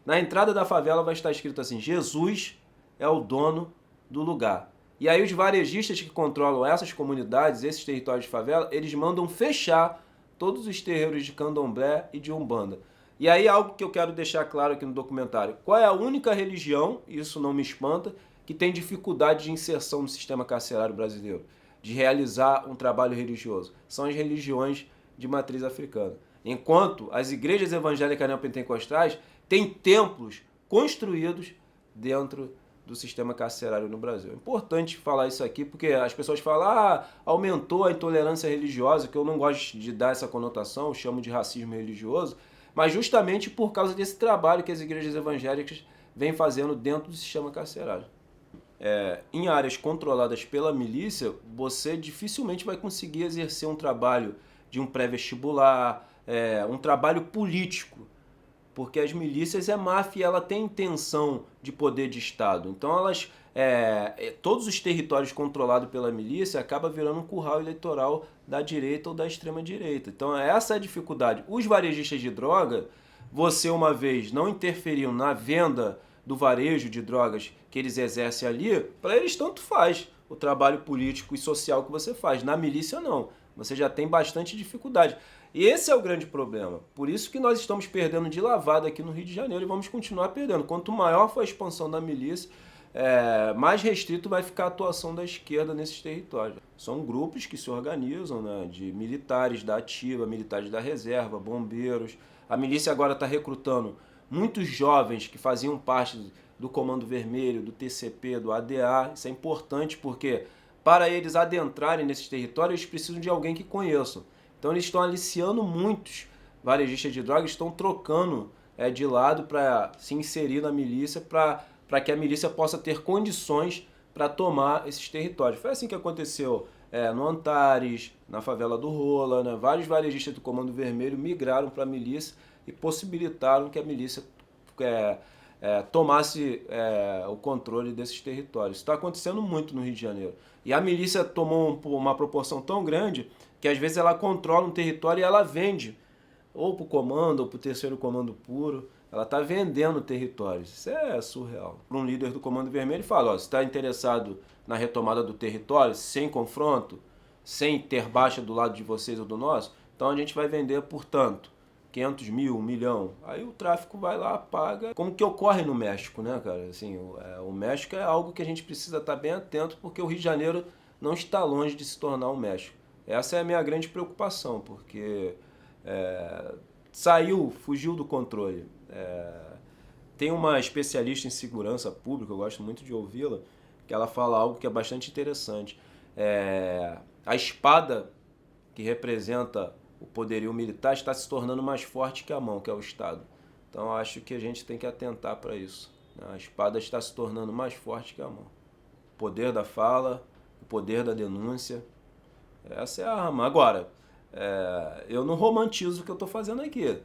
na entrada da favela vai estar escrito assim: Jesus é o dono do lugar. E aí os varejistas que controlam essas comunidades, esses territórios de favela, eles mandam fechar todos os terreiros de candomblé e de umbanda. E aí algo que eu quero deixar claro aqui no documentário: qual é a única religião, isso não me espanta, que tem dificuldade de inserção no sistema carcerário brasileiro, de realizar um trabalho religioso? São as religiões de matriz africana. Enquanto as igrejas evangélicas neopentecostais têm templos construídos dentro do sistema carcerário no Brasil. É importante falar isso aqui porque as pessoas falam: aumentou a intolerância religiosa, que eu não gosto de dar essa conotação, eu chamo de racismo religioso, mas justamente por causa desse trabalho que as igrejas evangélicas vêm fazendo dentro do sistema carcerário. Em áreas controladas pela milícia, você dificilmente vai conseguir exercer um trabalho de um pré-vestibular, um trabalho político, porque as milícias é máfia, ela tem intenção de poder de Estado. Então todos os territórios controlados pela milícia acaba virando um curral eleitoral da direita ou da extrema direita. Então essa é a dificuldade. Os varejistas de droga, você uma vez não interferiu na venda do varejo de drogas que eles exercem ali, para eles tanto faz o trabalho político e social que você faz. Na milícia não, você já tem bastante dificuldade. E esse é o grande problema. Por isso que nós estamos perdendo de lavada aqui no Rio de Janeiro e vamos continuar perdendo. Quanto maior for a expansão da milícia, mais restrito vai ficar a atuação da esquerda nesses territórios. São grupos que se organizam, né, de militares da ativa, militares da reserva, bombeiros. A milícia agora está recrutando muitos jovens que faziam parte do Comando Vermelho, do TCP, do ADA. Isso é importante porque para eles adentrarem nesses territórios, eles precisam de alguém que conheçam. Então eles estão aliciando muitos varejistas de drogas, estão trocando de lado para se inserir na milícia, para que a milícia possa ter condições para tomar esses territórios. Foi assim que aconteceu no Antares, na favela do Rola, né? Vários varejistas do Comando Vermelho migraram para a milícia e possibilitaram que a milícia tomasse o controle desses territórios. Isso está acontecendo muito no Rio de Janeiro. E a milícia tomou uma proporção tão grande que às vezes ela controla um território e ela vende, ou para o comando, ou para o Terceiro Comando Puro. Ela está vendendo territórios. Isso é surreal. Um líder do Comando Vermelho fala: se está interessado na retomada do território, sem confronto, sem ter baixa do lado de vocês ou do nosso, então a gente vai vender por tanto. 500 mil, 1 milhão. Aí o tráfico vai lá, paga. Como que ocorre no México, né, cara? Assim, o México é algo que a gente precisa estar bem atento, porque o Rio de Janeiro não está longe de se tornar um México. Essa é a minha grande preocupação, porque fugiu do controle. Tem uma especialista em segurança pública, eu gosto muito de ouvi-la, que ela fala algo que é bastante interessante. A espada que representa o poderio militar está se tornando mais forte que a mão, que é o Estado. Então eu acho que a gente tem que atentar para isso, né? A espada está se tornando mais forte que a mão. O poder da fala, o poder da denúncia, essa é a arma. Agora, eu não romantizo o que eu estou fazendo aqui.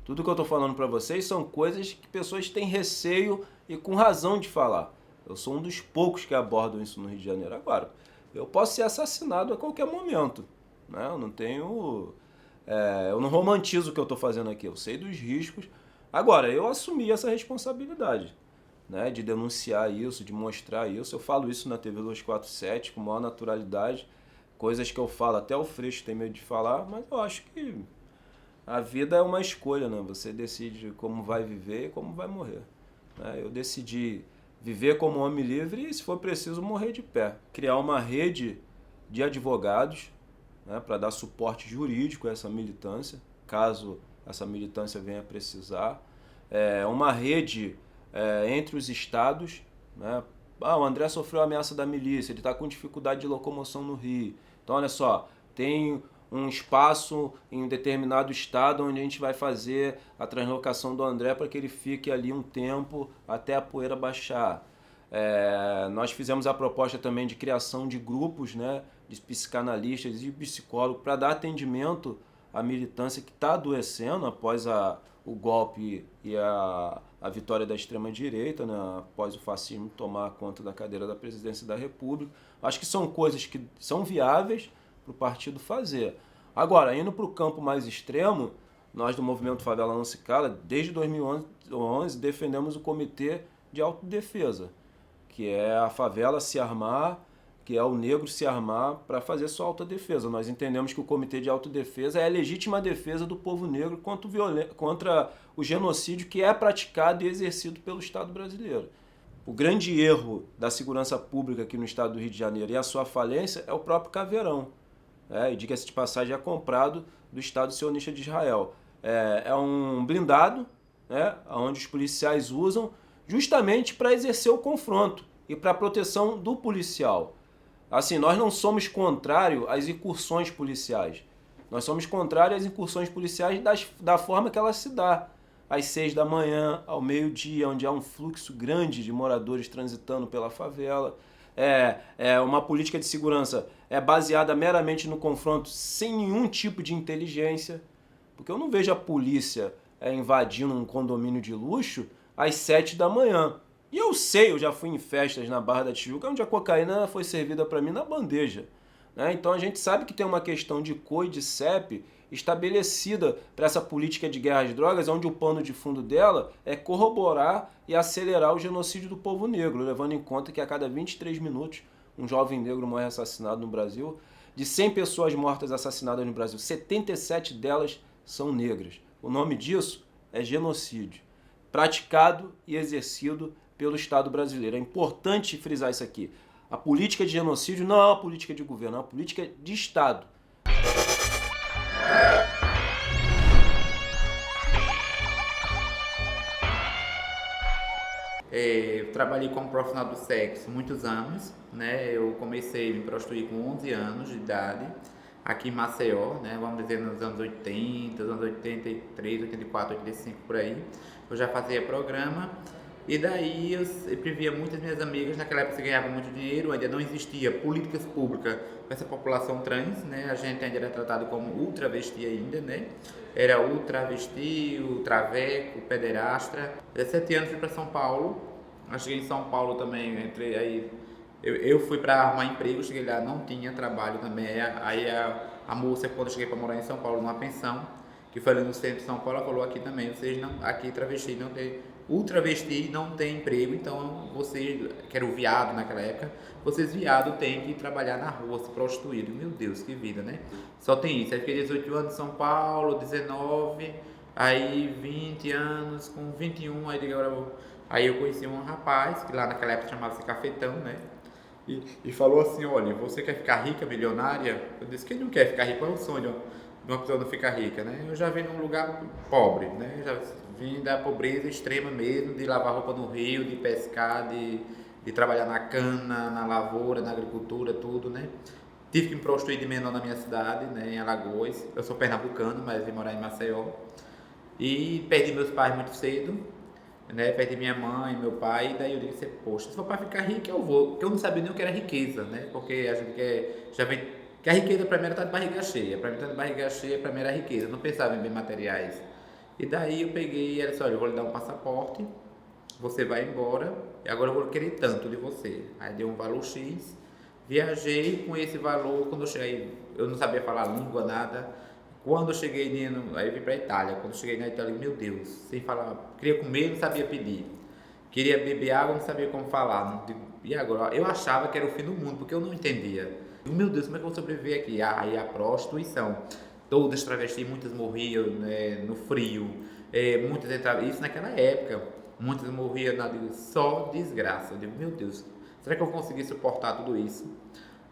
Tudo que eu estou falando para vocês são coisas que pessoas têm receio e com razão de falar. Eu sou um dos poucos que abordam isso no Rio de Janeiro. Agora, eu posso ser assassinado a qualquer momento, né? Eu não tenho... eu não romantizo o que eu estou fazendo aqui. Eu sei dos riscos. Agora, eu assumi essa responsabilidade, né, de denunciar isso, de mostrar isso. Eu falo isso na TV 247 com maior naturalidade. Coisas que eu falo, até o Freixo tem medo de falar, mas eu acho que a vida é uma escolha, né? Você decide como vai viver e como vai morrer, né? Eu decidi viver como homem livre e, se for preciso, morrer de pé. Criar uma rede de advogados, né, para dar suporte jurídico a essa militância, caso essa militância venha a precisar. Uma rede entre os estados, né? O André sofreu ameaça da milícia, ele está com dificuldade de locomoção no Rio. Então, olha só, tem um espaço em um determinado estado onde a gente vai fazer a translocação do André para que ele fique ali um tempo até a poeira baixar. Nós fizemos a proposta também de criação de grupos, né, de psicanalistas e psicólogos para dar atendimento à militância que está adoecendo após o golpe e a vitória da extrema-direita, né, após o fascismo tomar conta da cadeira da presidência da República. Acho que são coisas que são viáveis para o partido fazer. Agora, indo para o campo mais extremo, nós do Movimento Favela Não Se Cala, desde 2011, defendemos o Comitê de Autodefesa, que é a favela se armar, que é o negro se armar para fazer sua autodefesa. Nós entendemos que o Comitê de Autodefesa é a legítima defesa do povo negro contra o genocídio que é praticado e exercido pelo Estado brasileiro. O grande erro da segurança pública aqui no estado do Rio de Janeiro e a sua falência é o próprio Caveirão. E diga-se de passagem, é comprado do Estado sionista de Israel. É um blindado, onde os policiais usam justamente para exercer o confronto e para a proteção do policial. Assim, nós não somos contrários às incursões policiais. Nós somos contrários às incursões policiais da forma que ela se dá. Às 6 da manhã, ao meio-dia, onde há um fluxo grande de moradores transitando pela favela. Uma política de segurança baseada meramente no confronto, sem nenhum tipo de inteligência. Porque eu não vejo a polícia invadindo um condomínio de luxo às 7 da manhã. E eu sei, eu já fui em festas na Barra da Tijuca, onde a cocaína foi servida para mim na bandeja. Então a gente sabe que tem uma questão de COI, de CEP, estabelecida para essa política de guerra às drogas, onde o pano de fundo dela é corroborar e acelerar o genocídio do povo negro, levando em conta que a cada 23 minutos um jovem negro morre assassinado no Brasil. De 100 pessoas mortas assassinadas no Brasil, 77 delas são negras. O nome disso é genocídio, praticado e exercido pelo Estado brasileiro. É importante frisar isso aqui. A política de genocídio não é uma política de governo, é uma política de Estado. Eu trabalhei como profissional do sexo muitos anos, né? Eu comecei a me prostituir com 11 anos de idade, aqui em Maceió, né? Vamos dizer nos anos 80, anos 83, 84, 85, por aí. Eu já fazia programa. E daí eu sempre via muitas minhas amigas, naquela época você ganhava muito dinheiro, ainda não existia políticas públicas para essa população trans, né? A gente ainda era tratado como ultravesti ainda, né? Era ultravesti, ultraveco, pederastra. 17 anos fui para São Paulo, cheguei em São Paulo também, entrei aí, eu fui para arrumar emprego, cheguei lá, não tinha trabalho também, aí a moça, quando eu cheguei para morar em São Paulo, numa pensão, que foi ali no centro de São Paulo, ela falou aqui também, vocês não, aqui travesti não tem, ultravesti não tem emprego, então vocês, que era o viado naquela época, vocês viado têm que trabalhar na rua, se prostituir. Meu Deus, que vida, né? Só tem isso, aí fiquei 18 anos em São Paulo, 19, aí 20 anos, com 21, aí eu conheci um rapaz, que lá naquela época chamava-se Cafetão, né? E falou assim, olha, você quer ficar rica, milionária? Eu disse, quem não quer ficar rico? Qual é o sonho de uma pessoa não ficar rica, né? Eu já vim num lugar pobre, né? Eu já vim da pobreza extrema mesmo, de lavar roupa no rio, de pescar, de trabalhar na cana, na lavoura, na agricultura, tudo, né? Tive que me prostituir de menor na minha cidade, né, em Alagoas. Eu sou pernambucano, mas vim morar em Maceió. E perdi meus pais muito cedo, né? Perdi minha mãe, meu pai, e daí eu disse, poxa, se for para ficar rico eu vou. Porque eu não sabia nem o que era riqueza, né? Porque a gente já vem... Que a riqueza para mim era estar de barriga cheia. Para mim estar de barriga cheia, para mim era riqueza. Eu não pensava em bens materiais. E daí eu peguei e ela disse, olha, eu vou lhe dar um passaporte, você vai embora, e agora eu vou querer tanto de você. Aí deu um valor X, viajei com esse valor, quando eu cheguei, eu não sabia falar língua, nada. Quando eu cheguei, aí eu vim para a Itália, quando eu cheguei na Itália, meu Deus, sem falar, queria comer, não sabia pedir. Queria beber água, não sabia como falar. E agora? Eu achava que era o fim do mundo, porque eu não entendia. Meu Deus, como é que eu vou sobreviver aqui? Aí a prostituição. Todas travestis, muitas morriam, né, no frio, muitas entravam, isso naquela época, muitas morriam só desgraça. Eu digo, meu Deus, será que eu vou conseguir suportar tudo isso?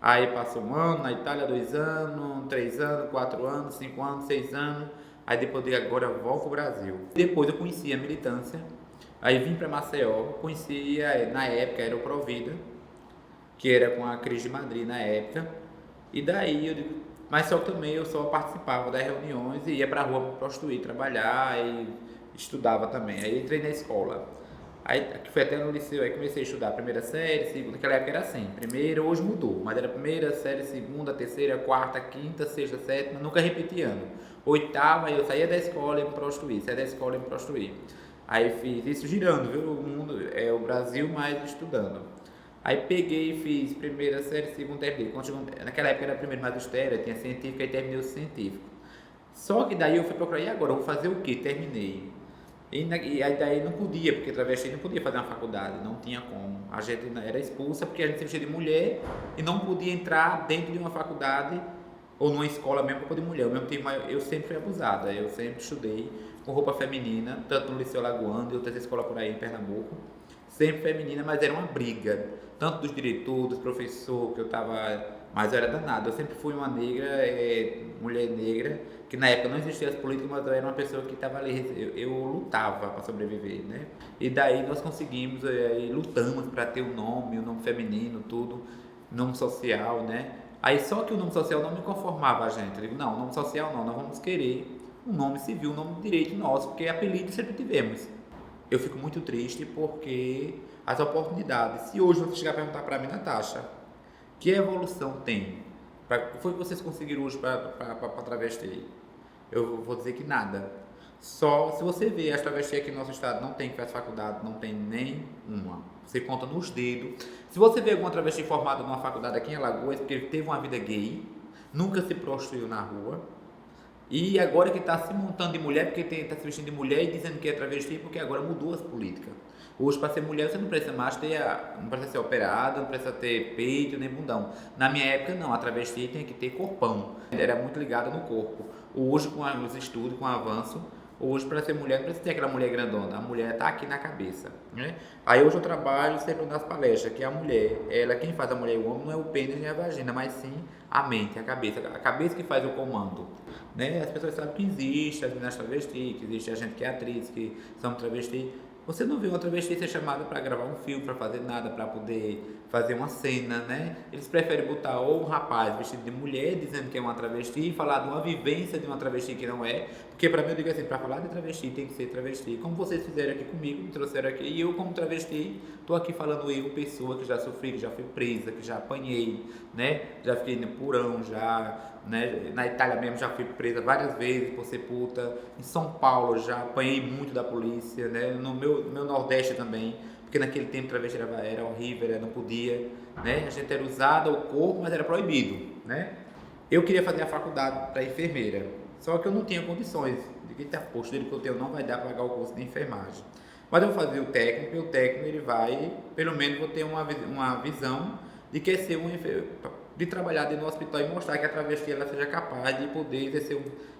Aí passou um ano, na Itália 2 anos, 3 anos, 4 anos, 5 anos, 6 anos, aí depois eu digo, agora eu volto ao Brasil. Depois eu conheci a militância, aí vim para Maceió, conhecia, na época era o Provida, que era com a Cris de Madrid na época, e daí eu digo, mas só que também eu só participava das reuniões e ia pra rua para prostituir, trabalhar e estudava também. Aí entrei na escola, aí que foi até no liceu, aí comecei a estudar primeira série, segunda, naquela época era assim, primeira, hoje mudou, mas era primeira série, segunda, terceira, quarta, quinta, sexta, sétima, nunca repeti ano. Oitava, eu saía da escola e me prostituí, saía da escola e me prostituí. Aí fiz isso girando, viu? O mundo é o Brasil, mais estudando. Aí peguei e fiz primeira série, segunda, terminei. Naquela época era primeiro magistério, tinha científico, aí terminei o científico. Só que daí eu fui procurar, e agora? Eu vou fazer o quê? Terminei. E aí daí não podia, porque travesti não podia fazer uma faculdade, não tinha como. A gente era expulsa porque a gente se vestia de mulher e não podia entrar dentro de uma faculdade ou numa escola mesmo para poder mulher. Eu sempre fui abusada, eu sempre estudei com roupa feminina, tanto no Liceu Alagoano e outras escolas por aí em Pernambuco. Sempre feminina, mas era uma briga, tanto dos diretores, dos professores, que eu tava... Mas eu era danado, eu sempre fui uma negra, mulher negra, que na época não existia as políticas, mas eu era uma pessoa que estava ali, eu lutava para sobreviver, né? E daí nós conseguimos, lutamos para ter o nome feminino, tudo, nome social, né? Aí só que o nome social não me conformava a gente, eu digo, não, nome social não, nós vamos querer um nome civil, um nome de direito nosso, porque apelido sempre tivemos. Eu fico muito triste porque as oportunidades, se hoje você chegar a perguntar para mim, Natasha, que evolução tem? Foi que vocês conseguiram hoje para travesti? Eu vou dizer que nada. Só se você vê as travestis aqui no nosso estado, não tem que faz faculdade, não tem nenhuma. Você conta nos dedos. Se você vê alguma travesti formada numa faculdade aqui em Alagoas, porque ele teve uma vida gay, nunca se prostituiu na rua, e agora que está se montando de mulher, porque está se vestindo de mulher e dizendo que é travesti, porque agora mudou as políticas. Hoje, para ser mulher, você não precisa mais não precisa ser operada, não precisa ter peito nem bundão. Na minha época, não, a travesti tem que ter corpão. Era muito ligada no corpo. Hoje, com os estudos, com o avanço, hoje, para ser mulher, não precisa ter aquela mulher grandona. A mulher está aqui na cabeça, né? Aí, hoje eu trabalho sempre nas palestras, que a mulher, quem faz a mulher e o homem não é o pênis nem a vagina, mas sim a mente, a cabeça que faz o comando, né? As pessoas sabem que existe as meninas travestis, que existe a gente que é atriz, que são travesti. Você não vê uma travesti ser chamada para gravar um filme, para fazer nada, para poder fazer uma cena, né? Eles preferem botar ou um rapaz vestido de mulher, dizendo que é uma travesti, e falar de uma vivência de uma travesti que não é. Porque para mim, eu digo assim, para falar de travesti, tem que ser travesti. Como vocês fizeram aqui comigo, me trouxeram aqui, e eu como travesti, estou aqui falando pessoa que já sofri, que já fui presa, que já apanhei, né? Já fiquei no porão, né? Na Itália mesmo já fui presa várias vezes por ser puta. Em São Paulo já apanhei muito da polícia, né? No meu Nordeste também, porque naquele tempo travesti era horrível, não podia, né? A gente era usada o corpo, mas era proibido, né? Eu queria fazer a faculdade para enfermeira, só que eu não tinha condições. A posto dele que eu tenho não vai dar para pagar o curso de enfermagem. Mas eu vou fazer o técnico, e o técnico ele vai, pelo menos vou ter uma visão de que é ser um enfermeiro, de trabalhar dentro do hospital e mostrar que a travesti ela seja capaz de poder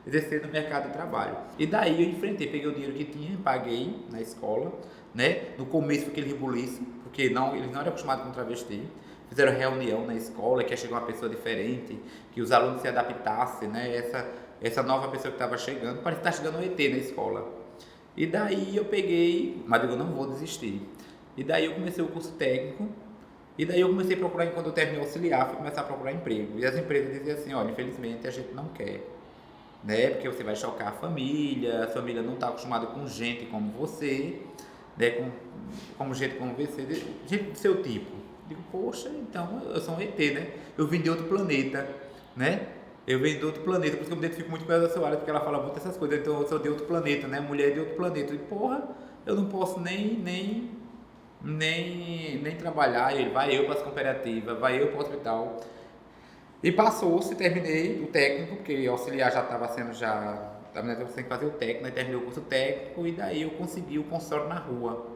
exercer no mercado de trabalho. E daí eu enfrentei, peguei o dinheiro que tinha, paguei na escola, né? No começo foi aquele rebuliço, porque eles não eram acostumados com travesti. Fizeram reunião na escola, que ia chegar uma pessoa diferente, que os alunos se adaptassem, né? Essa nova pessoa que estava chegando, parece que está chegando um ET na escola. E daí eu peguei, mas eu não vou desistir. E daí eu comecei o curso técnico. E daí eu comecei a procurar, quando eu terminei o auxiliar, fui começar a procurar emprego. E as empresas diziam assim, olha, infelizmente a gente não quer, né? Porque você vai chocar a família não está acostumada com gente como você, né? Com gente como você, gente do seu tipo. Digo, poxa, então eu sou um ET, né? Eu vim de outro planeta, né? Eu venho de outro planeta, por isso que eu me identifico muito com ela da Soares, porque ela fala muito essas coisas. Então eu sou de outro planeta, né? Mulher de outro planeta. E porra, eu não posso nem trabalhar. Ele vai eu para as cooperativas, vai eu para o hospital. E passou-se, terminei o técnico, porque auxiliar já estava sendo você tem que fazer o técnico, aí terminei o curso técnico e daí eu consegui o consultório na rua.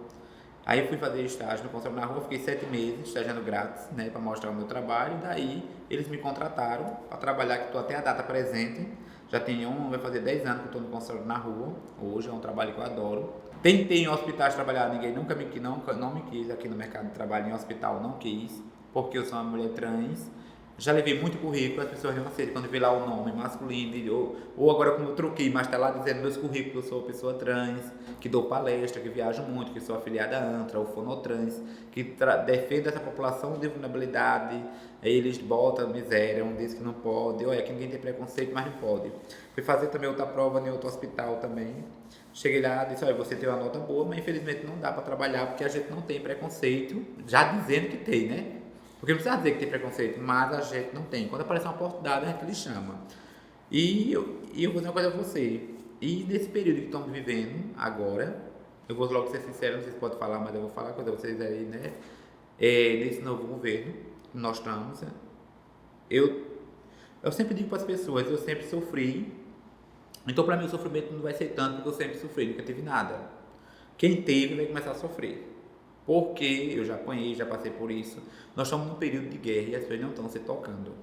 Aí eu fui fazer estágio no consultório na rua, fiquei 7 meses estagiando grátis, né, para mostrar o meu trabalho. E daí eles me contrataram para trabalhar, que estou até a data presente. Vai fazer 10 anos que estou no consultório na rua. Hoje é um trabalho que eu adoro. Tentei em hospitais trabalhar, ninguém nunca me quis aqui no mercado de trabalho, em hospital não quis, porque eu sou uma mulher trans. Já levei muito currículo, as pessoas não aceitam quando vê lá o nome masculino, ou agora como eu troquei, mas está lá dizendo meus currículos, eu sou pessoa trans, que dou palestra, que viajo muito, que sou afiliada à ANTRA, ou Fonotrans, que defendo essa população de vulnerabilidade. Aí eles botam miséria, diz que não pode, olha, que ninguém tem preconceito, mas não pode. Fui fazer também outra prova em outro hospital também. Cheguei lá e disse, olha, você tem uma nota boa, mas infelizmente não dá para trabalhar porque a gente não tem preconceito, já dizendo que tem, né? Porque não precisa dizer que tem preconceito, mas a gente não tem. Quando aparece uma oportunidade, a gente lhe chama. E eu vou dizer uma coisa a você. E nesse período que estamos vivendo agora, eu vou logo ser sincero, não sei se pode falar, mas eu vou falar com vocês aí, né? Nesse novo governo que nós estamos, eu sempre digo para as pessoas, eu sempre sofri. Então, para mim, o sofrimento não vai ser tanto, porque eu sempre sofri, nunca tive nada. Quem teve vai começar a sofrer. Porque eu já apanhei, já passei por isso. Nós estamos num período de guerra e as pessoas não estão se tocando.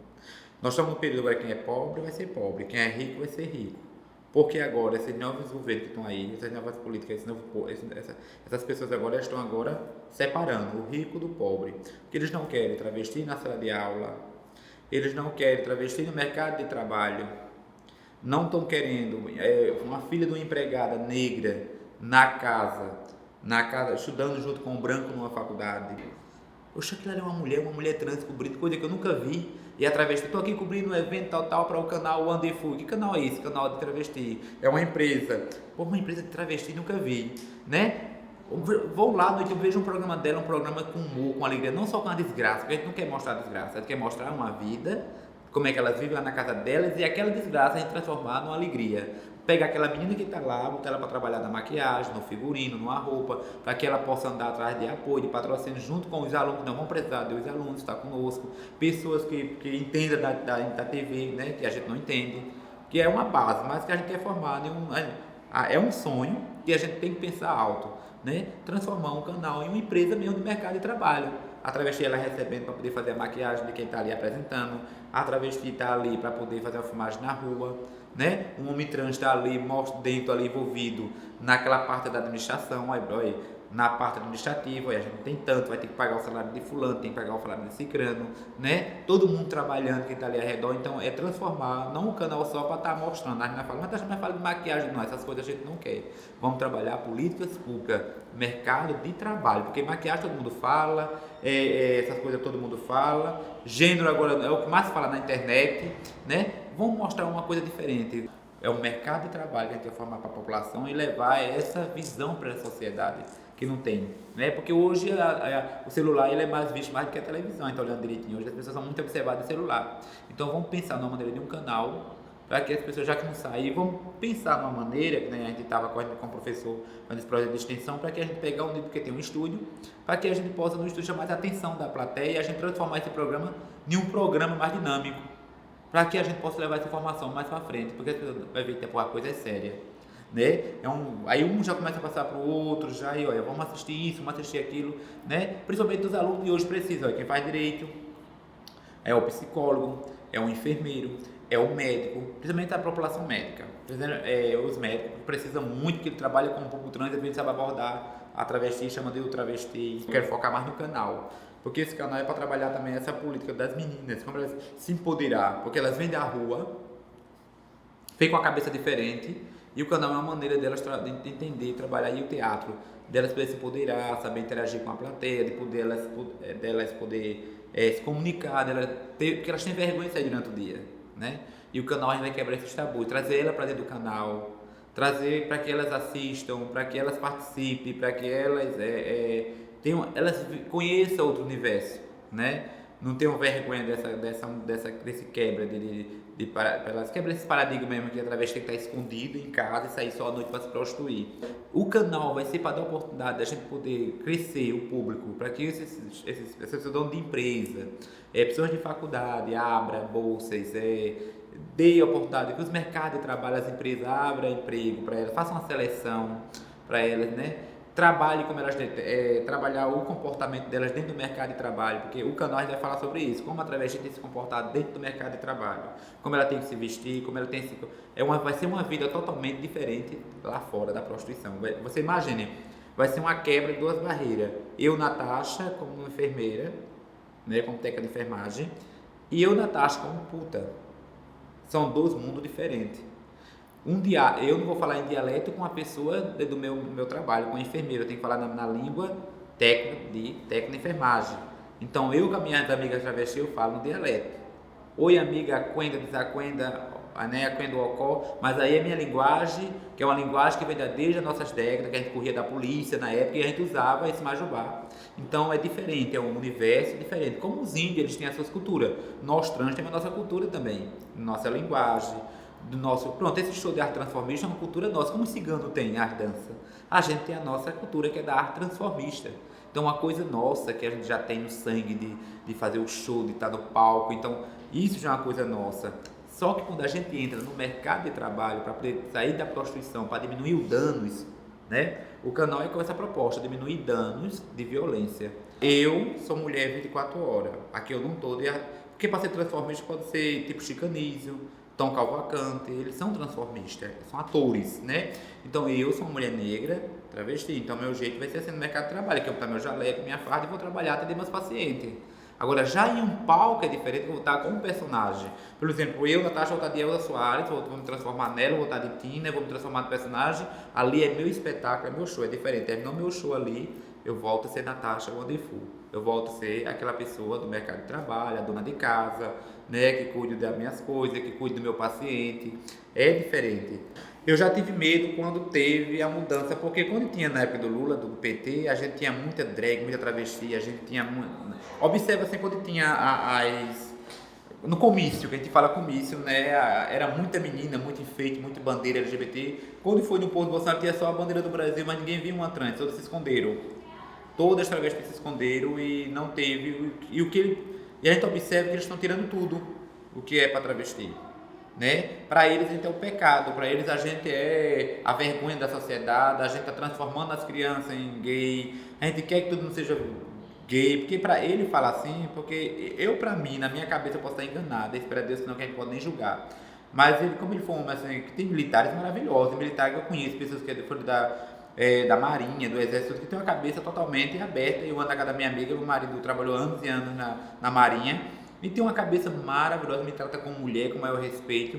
Nós estamos num período agora, quem é pobre vai ser pobre, quem é rico vai ser rico. Porque agora, esses novos governos que estão aí, essas novas políticas, essas pessoas agora estão agora separando o rico do pobre. Porque eles não querem travesti na sala de aula, eles não querem travesti no mercado de trabalho, não estão querendo uma filha de uma empregada negra na casa, estudando junto com um branco numa faculdade. Poxa, aquilo era uma mulher trans cobrindo, coisa que eu nunca vi. E a travesti, estou aqui cobrindo um evento tal para o canal Wonderful. Que canal é esse? Canal de travesti. É uma empresa. Pô, uma empresa de travesti, nunca vi, né? Vou lá à noite, eu vejo um programa dela, um programa com humor, com alegria, não só com a desgraça, porque a gente não quer mostrar a desgraça, a gente quer mostrar uma vida, como é que elas vivem lá na casa delas, e aquela desgraça a gente transformar numa alegria. Pegar aquela menina que está lá, botar ela para trabalhar na maquiagem, no figurino, numa roupa, para que ela possa andar atrás de apoio, de patrocínio, junto com os alunos, que não vão precisar de os alunos estar conosco, pessoas que entendam da TV, né, que a gente não entende, que é uma base, mas que a gente quer formar, é um sonho que a gente tem que pensar alto, né, transformar um canal em uma empresa mesmo de mercado de trabalho. A travesti ela recebendo para poder fazer a maquiagem de quem está ali apresentando, a travesti está ali para poder fazer uma filmagem na rua, né? Um homem trans está ali, dentro ali envolvido naquela parte da administração, na parte administrativa, a gente não tem tanto, vai ter que pagar o salário de fulano, tem que pagar o salário de cicrano, né? Todo mundo trabalhando que está ali ao redor, então é transformar, não um canal só para estar mostrando, a gente vai falar, mas a gente vai falar de maquiagem, não, essas coisas a gente não quer. Vamos trabalhar políticas públicas, mercado de trabalho, porque maquiagem todo mundo fala, essas coisas todo mundo fala, gênero agora é o que mais fala na internet, né? Vamos mostrar uma coisa diferente. É um mercado de trabalho que a gente vai formar para a população e levar essa visão para a sociedade que não tem, né? Porque hoje o celular ele é mais visto mais do que a televisão, então olhando direitinho, hoje as pessoas são muito observadas no celular. Então vamos pensar numa maneira de um canal para que as pessoas, já que não saem, vão pensar numa maneira, né? A gente estava com o professor fazendo esse projeto de extensão, para que a gente pegar um nível, porque tem um estúdio, para que a gente possa no estúdio chamar a atenção da plateia e a gente transformar esse programa em um programa mais dinâmico, para que a gente possa levar essa informação mais para frente, porque as pessoas vão ver que a coisa é séria, né? Aí um já começa a passar para o outro, já olha, vamos assistir isso, vamos assistir aquilo, né? Principalmente os alunos de hoje precisam, quem faz direito é o psicólogo, é o enfermeiro, é o médico, principalmente a população médica. Os médicos precisam muito que ele trabalhe com um público trans, ele sabe abordar a travesti, chama de travesti. Eu quero focar mais no canal, porque esse canal é para trabalhar também essa política das meninas, como elas se empoderar, porque elas vêm da rua, vêm com a cabeça diferente, e o canal é uma maneira delas de entender, trabalhar, e o teatro, delas poderem se empoderar, saber interagir com a plateia, de poder delas poder se comunicar, porque elas têm vergonha de sair durante o dia, né? E o canal a gente vai quebrar esses tabus, trazer ela para dentro do canal, trazer para que elas assistam, para que elas participem, para que elas elas conheçam outro universo, né? Não tenham vergonha desse quebra elas quebram esse paradigma mesmo que através de estar escondido em casa e sair só à noite para se prostituir. O canal vai ser para dar a oportunidade da gente poder crescer o público, para que esses donos de empresa, pessoas de faculdade abra bolsas, dê a oportunidade que os mercados de trabalho, as empresas abram emprego para elas, façam uma seleção para elas, né? Trabalhe como elas trabalhar o comportamento delas dentro do mercado de trabalho, porque o canal a gente vai falar sobre isso, como através de se comportar dentro do mercado de trabalho, como ela tem que se vestir, como ela tem que vai ser uma vida totalmente diferente lá fora da prostituição. Você imagine, vai ser uma quebra de duas barreiras. Eu, Natasha, como enfermeira, né, como técnica de enfermagem, e eu, Natasha, como puta. São dois mundos diferentes. Eu não vou falar em dialeto com a pessoa do meu trabalho, com a enfermeira, eu tenho que falar na língua técnica de enfermagem. Então eu com as minhas amigas travesti eu falo no dialeto. Oi amiga, aquenda, desaquenda, né, aquenda, ocó, mas aí é minha linguagem, que é uma linguagem que vem desde as nossas décadas, que a gente corria da polícia na época e a gente usava esse majubá. Então é diferente, é um universo diferente. Como os índios, eles têm as suas culturas, nós trans temos a nossa cultura também, nossa linguagem, do nosso... Pronto, esse show de arte transformista é uma cultura nossa, como o cigano tem arte dança. A gente tem a nossa cultura, que é da arte transformista. Então, uma coisa nossa, que a gente já tem no sangue de fazer o show, de estar no palco. Então, isso já é uma coisa nossa. Só que quando a gente entra no mercado de trabalho, para poder sair da prostituição, para diminuir os danos, né? O canal é com essa proposta, diminuir danos de violência. Eu sou mulher 24 horas. Aqui eu não estou... Porque para ser transformista pode ser tipo Chicanísio, Tom Cavalcante, eles são transformistas, são atores, né? Então eu sou uma mulher negra, travesti, então meu jeito vai ser assim no mercado de trabalho, que eu vou botar meu jaleco, minha farda e vou trabalhar, atender meus pacientes. Agora, já em um palco é diferente, eu vou estar com um personagem. Por exemplo, eu, Natasha, vou estar de Elza Soares, vou me transformar nela, vou estar de Tina, vou me transformar no personagem. Ali é meu espetáculo, é meu show, é diferente. Terminou meu show ali, eu volto a ser Natasha Wonderful. Eu volto a ser aquela pessoa do mercado de trabalho, a dona de casa, né, que cuide das minhas coisas, que cuide do meu paciente. É diferente. Eu já tive medo quando teve a mudança, porque quando tinha na época do Lula, do PT, a gente tinha muita drag, muita travesti, a gente tinha... Observa assim, quando tinha no comício, que a gente fala comício, né, era muita menina, muito enfeite, muita bandeira LGBT. Quando foi no posto do Bolsonaro, tinha só a bandeira do Brasil, mas ninguém viu uma trans, todas se esconderam. Todas as travestis se esconderam e não teve... E a gente observa que eles estão tirando tudo o que é para travesti. Né? Para eles a gente é o pecado, para eles a gente é a vergonha da sociedade, a gente está transformando as crianças em gay, a gente quer que tudo não seja gay, porque para ele fala assim, porque eu, para mim, na minha cabeça eu posso estar enganado, espero a Deus que não, que a gente pode nem julgar, mas ele, como ele foi um homem assim, que tem militares maravilhosos, militares que eu conheço, pessoas que foram da Marinha, do Exército, que tem uma cabeça totalmente aberta. Eu ando na casa da minha amiga, meu marido trabalhou anos e anos na Marinha, e tem uma cabeça maravilhosa, me trata como mulher, com o maior respeito,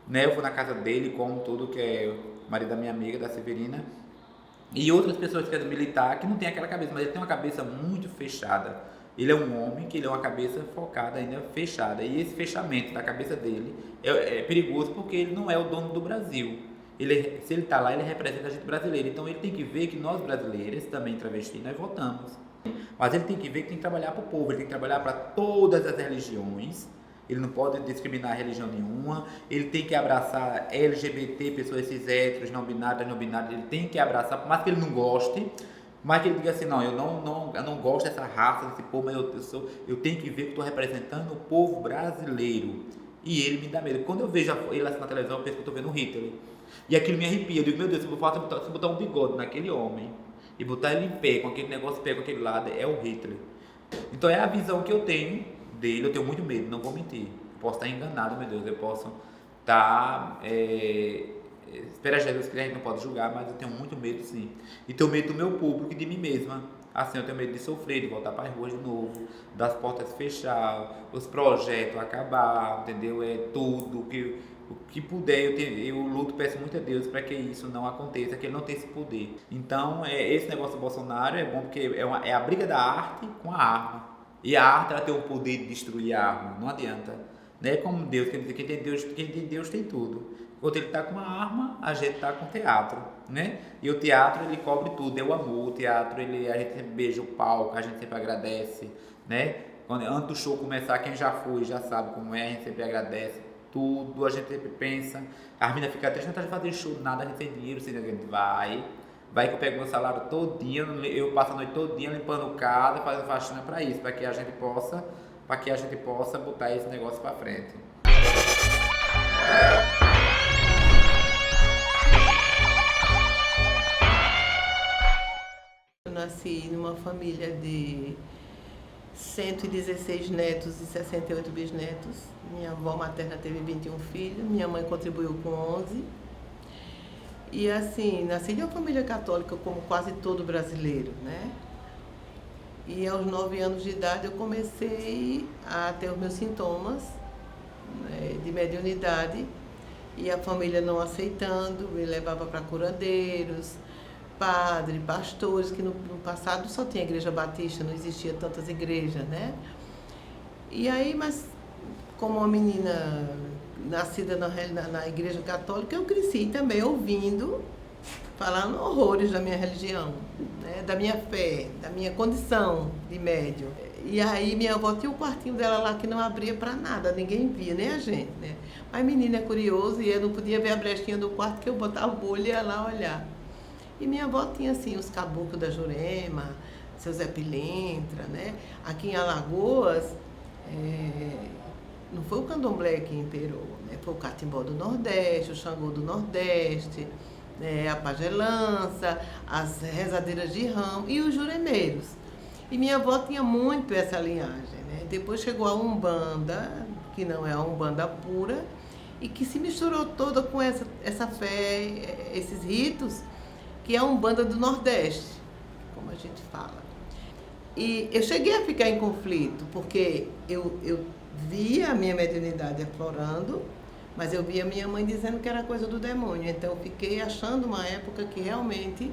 né? Eu vou na casa dele, como tudo, que é o marido da minha amiga, da Severina, e outras pessoas que é do militar, que não tem aquela cabeça, mas ele tem uma cabeça muito fechada. Ele é um homem que ele é uma cabeça focada, ainda fechada, e esse fechamento da cabeça dele é perigoso, porque ele não é o dono do Brasil. Se ele está lá, ele representa a gente brasileira, então ele tem que ver que nós brasileiros, também travestis, nós votamos. Mas ele tem que ver que tem que trabalhar para o povo, ele tem que trabalhar para todas as religiões, ele não pode discriminar religião nenhuma, ele tem que abraçar LGBT, pessoas cis héteros, não binárias, ele tem que abraçar, por mais que ele não goste, mas que ele diga assim, não, eu não gosto dessa raça, desse povo, mas eu tenho que ver que estou representando o povo brasileiro. E ele me dá medo. Quando eu vejo ele assim na televisão, eu penso que eu estou vendo o Hitler. E aquilo me arrepia, eu digo, meu Deus, se eu botar um bigode naquele homem, e botar ele em pé, com aquele negócio pé, com aquele lado, é o Hitler. Então é a visão que eu tenho dele, eu tenho muito medo, não vou mentir. Posso estar enganado, meu Deus, eu posso estar... Espera Jesus que a gente não pode julgar, mas eu tenho muito medo, sim. E tenho medo do meu público e de mim mesma. Assim, eu tenho medo de sofrer, de voltar para as ruas de novo, das portas fechar, os projetos acabar, entendeu? É tudo o que puder, eu luto, peço muito a Deus para que isso não aconteça, que ele não tenha esse poder. Então, esse negócio do Bolsonaro é bom porque é a briga da arte com a arma. E a arte, ela tem o poder de destruir a arma, não adianta. Não é como Deus, quer dizer, quem tem Deus tem tudo. Quando ele está com a arma, a gente está com o teatro, né? E o teatro, ele cobre tudo, é o amor. O teatro, a gente sempre beija o palco, a gente sempre agradece, né? Antes do show começar, quem já foi já sabe como é, a gente sempre agradece tudo, a gente sempre pensa. A Armina fica triste, não está fazendo show, nada, a gente tem dinheiro, a gente vai que eu pego meu salário todinho, eu passo a noite todinha limpando casa, fazendo faxina para isso, para que a gente possa botar esse negócio para frente. Eu nasci numa família de 116 netos e 68 bisnetos. Minha avó materna teve 21 filhos, minha mãe contribuiu com 11. E assim, nasci de uma família católica como quase todo brasileiro, né? E aos 9 anos de idade eu comecei a ter os meus sintomas, né, de mediunidade, e a família não aceitando, me levava para curandeiros, padre, pastores, que no passado só tinha igreja batista, não existia tantas igrejas, né? E aí, mas como uma menina nascida na igreja católica, eu cresci também ouvindo falando horrores da minha religião, né? Da minha fé, da minha condição de médium. E aí minha avó tinha o quartinho dela lá que não abria para nada, ninguém via, nem a gente, né? Mas menina é curioso e eu não podia ver a brechinha do quarto que eu botava o olho e ia lá olhar. E minha avó tinha assim os caboclos da Jurema, seu Zé Pilintra, né? Aqui em Alagoas, não foi o candomblé que imperou, né? Foi o catimbó do Nordeste, o Xangô do Nordeste, né? A pagelança, as rezadeiras de ramo e os juremeiros. E minha avó tinha muito essa linhagem, né? Depois chegou a Umbanda, que não é a Umbanda pura, e que se misturou toda com essa fé, esses ritos, que é a Umbanda do Nordeste, como a gente fala. E eu cheguei a ficar em conflito, porque eu via a minha mediunidade aflorando, mas eu via minha mãe dizendo que era coisa do demônio. Então eu fiquei achando uma época que realmente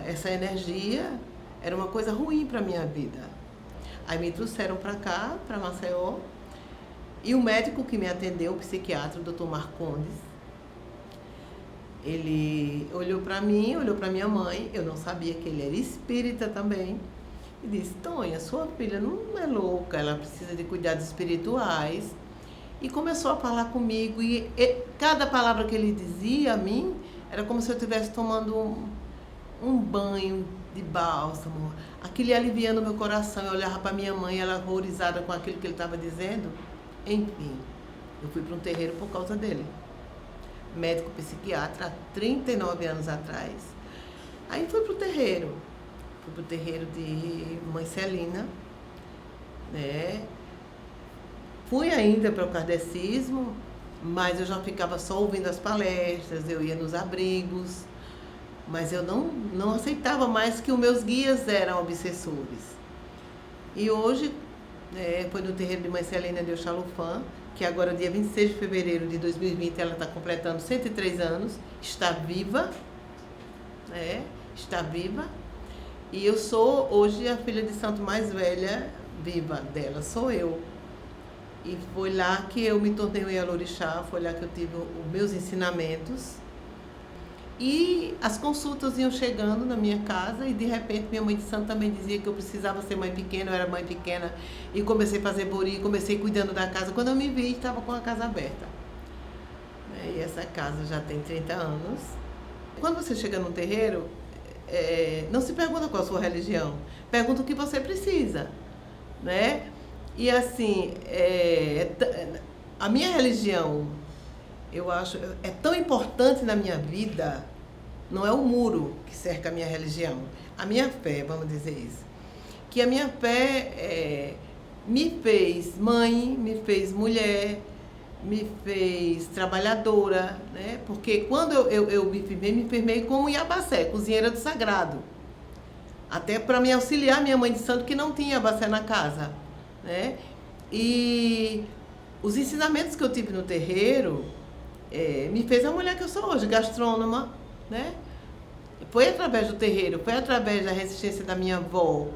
essa energia era uma coisa ruim para a minha vida. Aí me trouxeram para cá, para Maceió, e o médico que me atendeu, o psiquiatra, o Dr. Marcondes, ele olhou para mim, olhou para minha mãe, eu não sabia que ele era espírita também, e disse: Tonha, sua filha não é louca, ela precisa de cuidados espirituais. E começou a falar comigo, e cada palavra que ele dizia a mim, era como se eu estivesse tomando um banho de bálsamo, aquilo ia aliviando meu coração. Eu olhava para minha mãe, ela horrorizada com aquilo que ele estava dizendo. Enfim, eu fui para um terreiro por causa dele. Médico psiquiatra, há 39 anos atrás. Aí fui para o terreiro de Mãe Celina, né? Fui ainda para o kardecismo, mas eu já ficava só ouvindo as palestras, eu ia nos abrigos, mas eu não aceitava mais que os meus guias eram obsessores. E hoje, foi no terreiro de Mãe Celina de Oxalufã, que agora, dia 26 de fevereiro de 2020, ela está completando 103 anos, está viva, está viva. E eu sou hoje a filha de santo mais velha viva dela, sou eu. E foi lá que eu me tornei um Ialorixá, foi lá que eu tive os meus ensinamentos. E as consultas iam chegando na minha casa e de repente minha mãe de santo também dizia que eu precisava ser mãe pequena, eu era mãe pequena. E comecei a fazer bori, comecei cuidando da casa. Quando eu me vi, estava com a casa aberta. E essa casa já tem 30 anos. Quando você chega num terreiro, não se pergunta qual a sua religião, pergunta o que você precisa, né? E assim, a minha religião, eu acho, é tão importante na minha vida, não é o muro que cerca a minha religião, a minha fé, vamos dizer isso. Que a minha fé me fez mãe, me fez mulher, me fez trabalhadora, né? Porque quando eu me firmei como Iabacé, cozinheira do sagrado. Até para me auxiliar minha mãe de santo, que não tinha Iabacé na casa, né? E os ensinamentos que eu tive no terreiro me fez a mulher que eu sou hoje, gastrônoma, né? Foi através do terreiro, foi através da resistência da minha avó,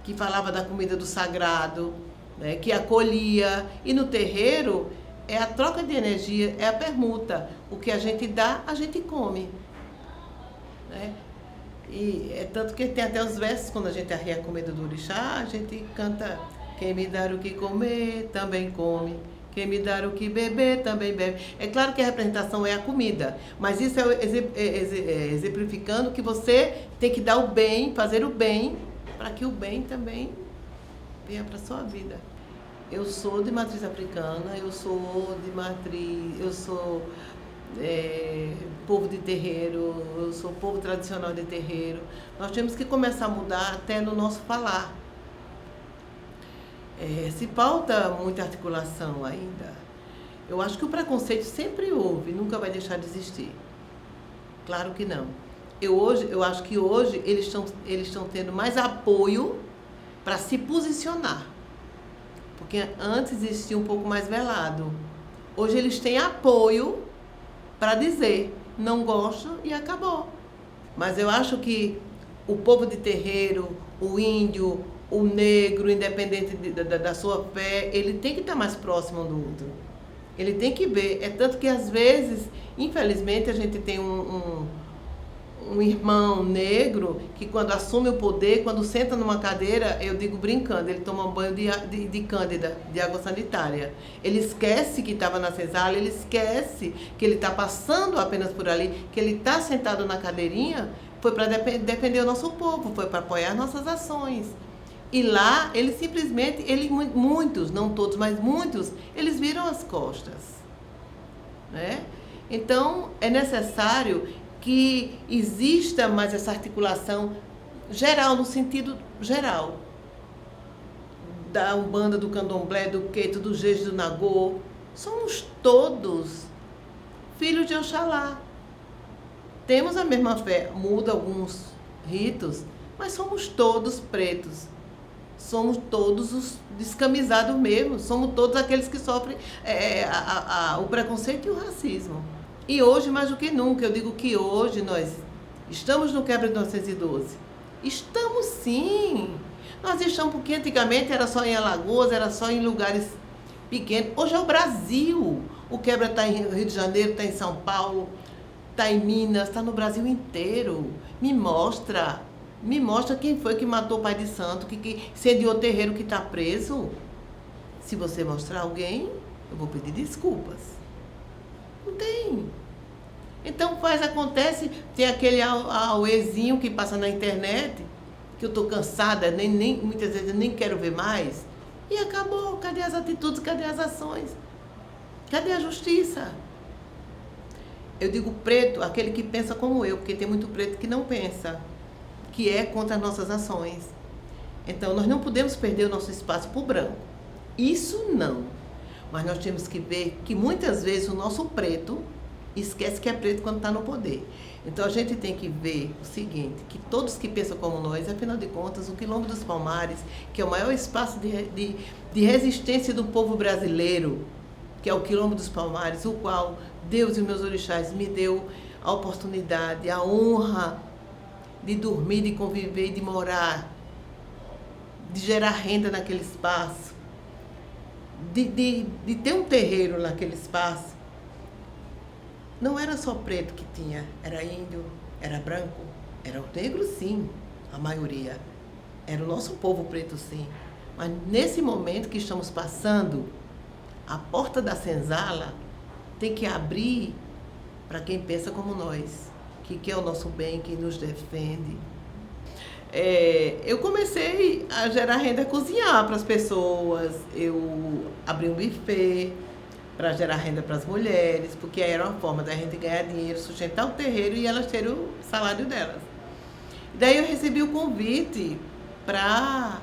que falava da comida do sagrado, né? Que acolhia. E no terreiro é a troca de energia, é a permuta. O que a gente dá, a gente come, né? E é tanto que tem até os versos, quando a gente arria a comida do orixá, a gente canta: quem me dar o que comer, também come. Quem me dar o que beber, também bebe. É claro que a representação é a comida, mas isso é exemplificando que você tem que dar o bem, fazer o bem, para que o bem também venha para a sua vida. Eu sou de matriz africana, eu sou povo de terreiro, eu sou povo tradicional de terreiro. Nós temos que começar a mudar até no nosso falar. Se falta muita articulação ainda. Eu acho que o preconceito sempre houve, nunca vai deixar de existir. Claro que não. Eu acho que hoje eles estão tendo mais apoio para se posicionar. Porque antes existia um pouco mais velado. Hoje eles têm apoio para dizer: não gosto e acabou. Mas eu acho que o povo de terreiro, o índio, o negro, independente da sua fé, ele tem que estar mais próximo do outro. Ele tem que ver. É tanto que, às vezes, infelizmente, a gente tem um irmão negro que quando assume o poder, quando senta numa cadeira, eu digo brincando, ele toma um banho de cândida, de água sanitária. Ele esquece que estava na senzala, ele esquece que ele está passando apenas por ali, que ele está sentado na cadeirinha, foi para defender o nosso povo, foi para apoiar nossas ações. E lá, ele simplesmente, muitos, não todos, mas muitos, eles viram as costas. Né? Então, é necessário que exista mais essa articulação geral, no sentido geral. Da Umbanda, do Candomblé, do Queito, do Jeje, do Nagô. Somos todos filhos de Oxalá. Temos a mesma fé, muda alguns ritos, mas somos todos pretos. Somos todos os descamisados mesmo, somos todos aqueles que sofrem o preconceito e o racismo. E hoje, mais do que nunca, eu digo que hoje nós estamos no quebra de 1912. Estamos sim. Nós estamos porque antigamente era só em Alagoas, era só em lugares pequenos. Hoje é o Brasil. O quebra está em Rio de Janeiro, está em São Paulo, está em Minas, está no Brasil inteiro. Me mostra quem foi que matou o pai de santo, que incendiou o terreiro que está preso. Se você mostrar alguém, eu vou pedir desculpas. Não tem. Então acontece, tem aquele auezinho que passa na internet, que eu estou cansada, muitas vezes eu nem quero ver mais, e acabou. Cadê as atitudes, cadê as ações? Cadê a justiça? Eu digo preto, aquele que pensa como eu, porque tem muito preto que não pensa, que é contra as nossas ações. Então, nós não podemos perder o nosso espaço para o branco. Isso não. Mas nós temos que ver que muitas vezes o nosso preto esquece que é preto quando está no poder. Então, a gente tem que ver o seguinte, que todos que pensam como nós, afinal de contas, o Quilombo dos Palmares, que é o maior espaço de resistência do povo brasileiro, que é o Quilombo dos Palmares, o qual Deus e meus orixás me deu a oportunidade, a honra de dormir, de conviver, de morar, de gerar renda naquele espaço, de ter um terreiro naquele espaço. Não era só preto que tinha, era índio, era branco, era o negro sim, a maioria. Era o nosso povo preto sim. Mas nesse momento que estamos passando, a porta da senzala tem que abrir para quem pensa como nós, que quer o nosso bem, que nos defende. Eu comecei a gerar renda, a cozinhar para as pessoas, eu abri um buffet para gerar renda para as mulheres, porque aí era uma forma da gente ganhar dinheiro, sustentar o terreiro e elas terem o salário delas. Daí eu recebi o convite para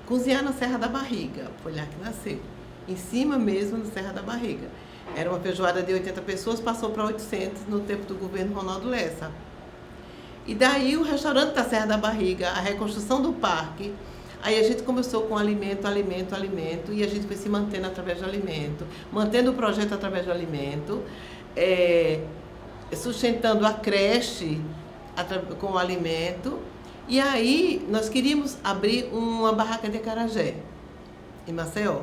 cozinhar na Serra da Barriga, foi lá que nasceu, em cima mesmo na Serra da Barriga. Era uma feijoada de 80 pessoas, passou para 800 no tempo do governo Ronaldo Lessa. E daí o restaurante da Serra da Barriga, a reconstrução do parque, aí a gente começou com alimento, e a gente foi se mantendo através do alimento, mantendo o projeto através do alimento, sustentando a creche com o alimento. E aí nós queríamos abrir uma barraca de acarajé em Maceió,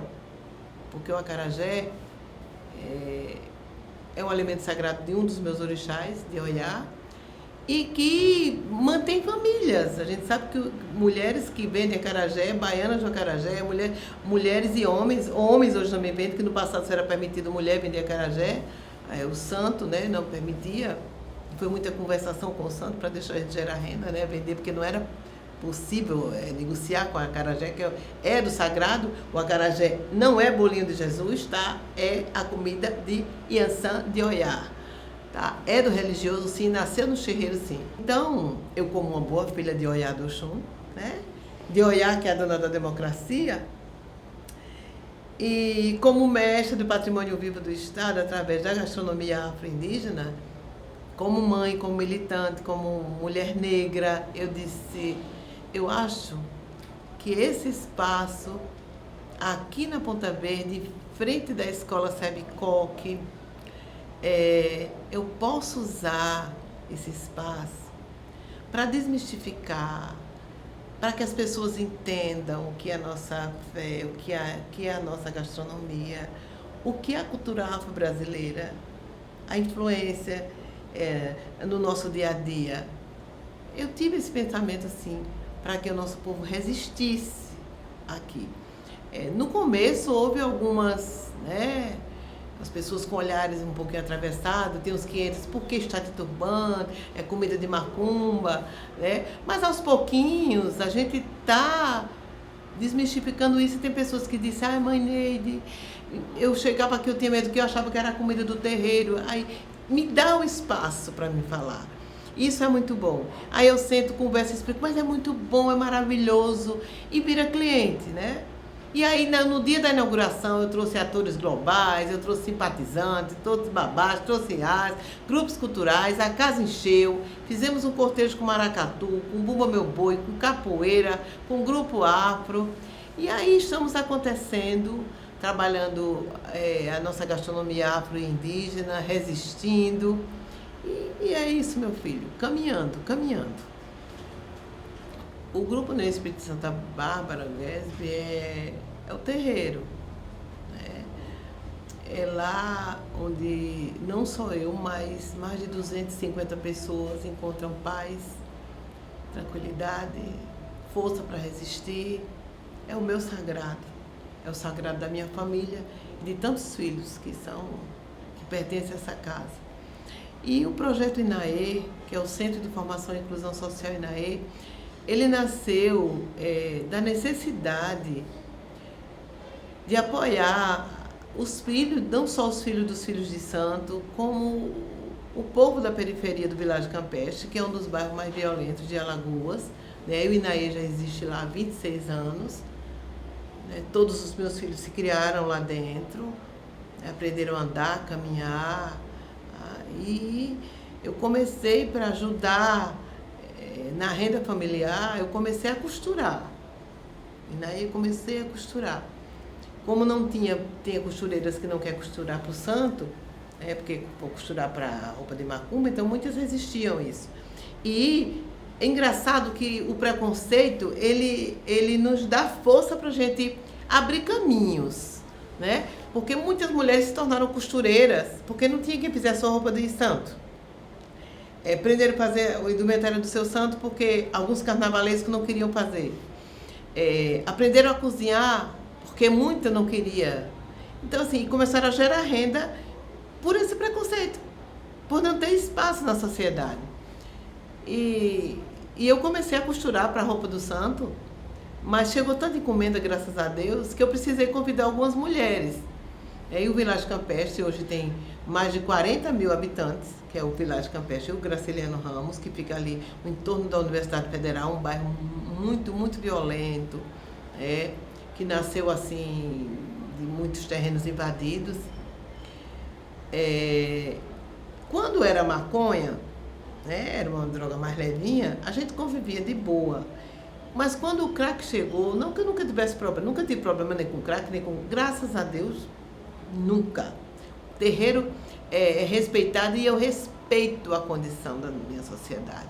porque o acarajé é um alimento sagrado de um dos meus orixás, de Oiá, e que mantém famílias. A gente sabe que mulheres que vendem acarajé, baianas de acarajé, mulheres e homens hoje também vendem, que no passado só era permitido mulher vender acarajé, o santo, né, não permitia. Foi muita conversação com o santo para deixar a gente gerar renda, né, vender, porque não era possível negociar com a acarajé, que é do sagrado. O acarajé não é bolinho de Jesus, tá? É a comida de Iansã de Oiá. Tá? É do religioso, sim, nasceu no terreiro, sim. Então, eu como uma boa filha de Oiá do Oxum, né? De Oiá, que é a dona da democracia, e como mestre do patrimônio vivo do Estado, através da gastronomia afro-indígena, como mãe, como militante, como mulher negra, eu disse, eu acho que esse espaço, aqui na Ponta Verde, frente da escola Sebicoque, eu posso usar esse espaço para desmistificar, para que as pessoas entendam o que é a nossa fé, o que é a nossa gastronomia, o que é a cultura afro-brasileira, a influência no nosso dia a dia. Eu tive esse pensamento assim, para que o nosso povo resistisse aqui. No começo houve algumas, né, as pessoas com olhares um pouquinho atravessados, tem uns que entram, por que está de turbante, é comida de macumba, né? Mas aos pouquinhos a gente está desmistificando isso. Tem pessoas que dizem, ai mãe Neide, eu chegava aqui, eu tinha medo, que eu achava que era comida do terreiro. Aí me dá um espaço para me falar. Isso é muito bom. Aí eu sento, converso, explico, mas é muito bom, é maravilhoso. E vira cliente, né? E aí no dia da inauguração eu trouxe atores globais, eu trouxe simpatizantes, todos babás, trouxe as, grupos culturais, a casa encheu, fizemos um cortejo com maracatu, com Bumba Meu Boi, com capoeira, com grupo afro. E aí estamos acontecendo, trabalhando a nossa gastronomia afro e indígena, resistindo. E é isso, meu filho, caminhando. O Grupo Ney Espírito Santa Bárbara, GESB, é o terreiro. Né? É lá onde não só eu, mas mais de 250 pessoas encontram paz, tranquilidade, força para resistir. É o meu sagrado, é o sagrado da minha família e de tantos filhos que pertencem a essa casa. E o projeto INAE, que é o Centro de Formação e Inclusão Social INAE, ele nasceu da necessidade de apoiar os filhos, não só os filhos dos filhos de santo, como o povo da periferia do Vilarejo Campestre, que é um dos bairros mais violentos de Alagoas. Né? O INAE já existe lá há 26 anos. Né? Todos os meus filhos se criaram lá dentro, aprenderam a andar, caminhar. E eu comecei para ajudar na renda familiar, eu comecei a costurar. E daí eu comecei a costurar. Como não tinha costureiras que não querem costurar para o santo, porque vou costurar para roupa de macumba, então muitas resistiam isso. E é engraçado que o preconceito, ele nos dá força para a gente abrir caminhos, né? Porque muitas mulheres se tornaram costureiras, porque não tinha quem fizesse sua roupa de santo. Aprenderam a fazer o indumentário do seu santo, porque alguns carnavalescos não queriam fazer. Aprenderam a cozinhar, porque muita não queria. Então, assim, começaram a gerar renda por esse preconceito, por não ter espaço na sociedade. E eu comecei a costurar para a roupa do santo, mas chegou tanta encomenda, graças a Deus, que eu precisei convidar algumas mulheres. E o Vilarejo Campestre hoje tem mais de 40 mil habitantes, que é o Vilarejo Campestre, o Graciliano Ramos, que fica ali no entorno da Universidade Federal, um bairro muito, muito violento, que nasceu assim, de muitos terrenos invadidos. Quando era maconha, era uma droga mais levinha, a gente convivia de boa. Mas quando o crack chegou, não que eu nunca tivesse problema, nunca tive problema nem com crack, nem com... Graças a Deus, nunca. O terreiro é respeitado e eu respeito a condição da minha sociedade.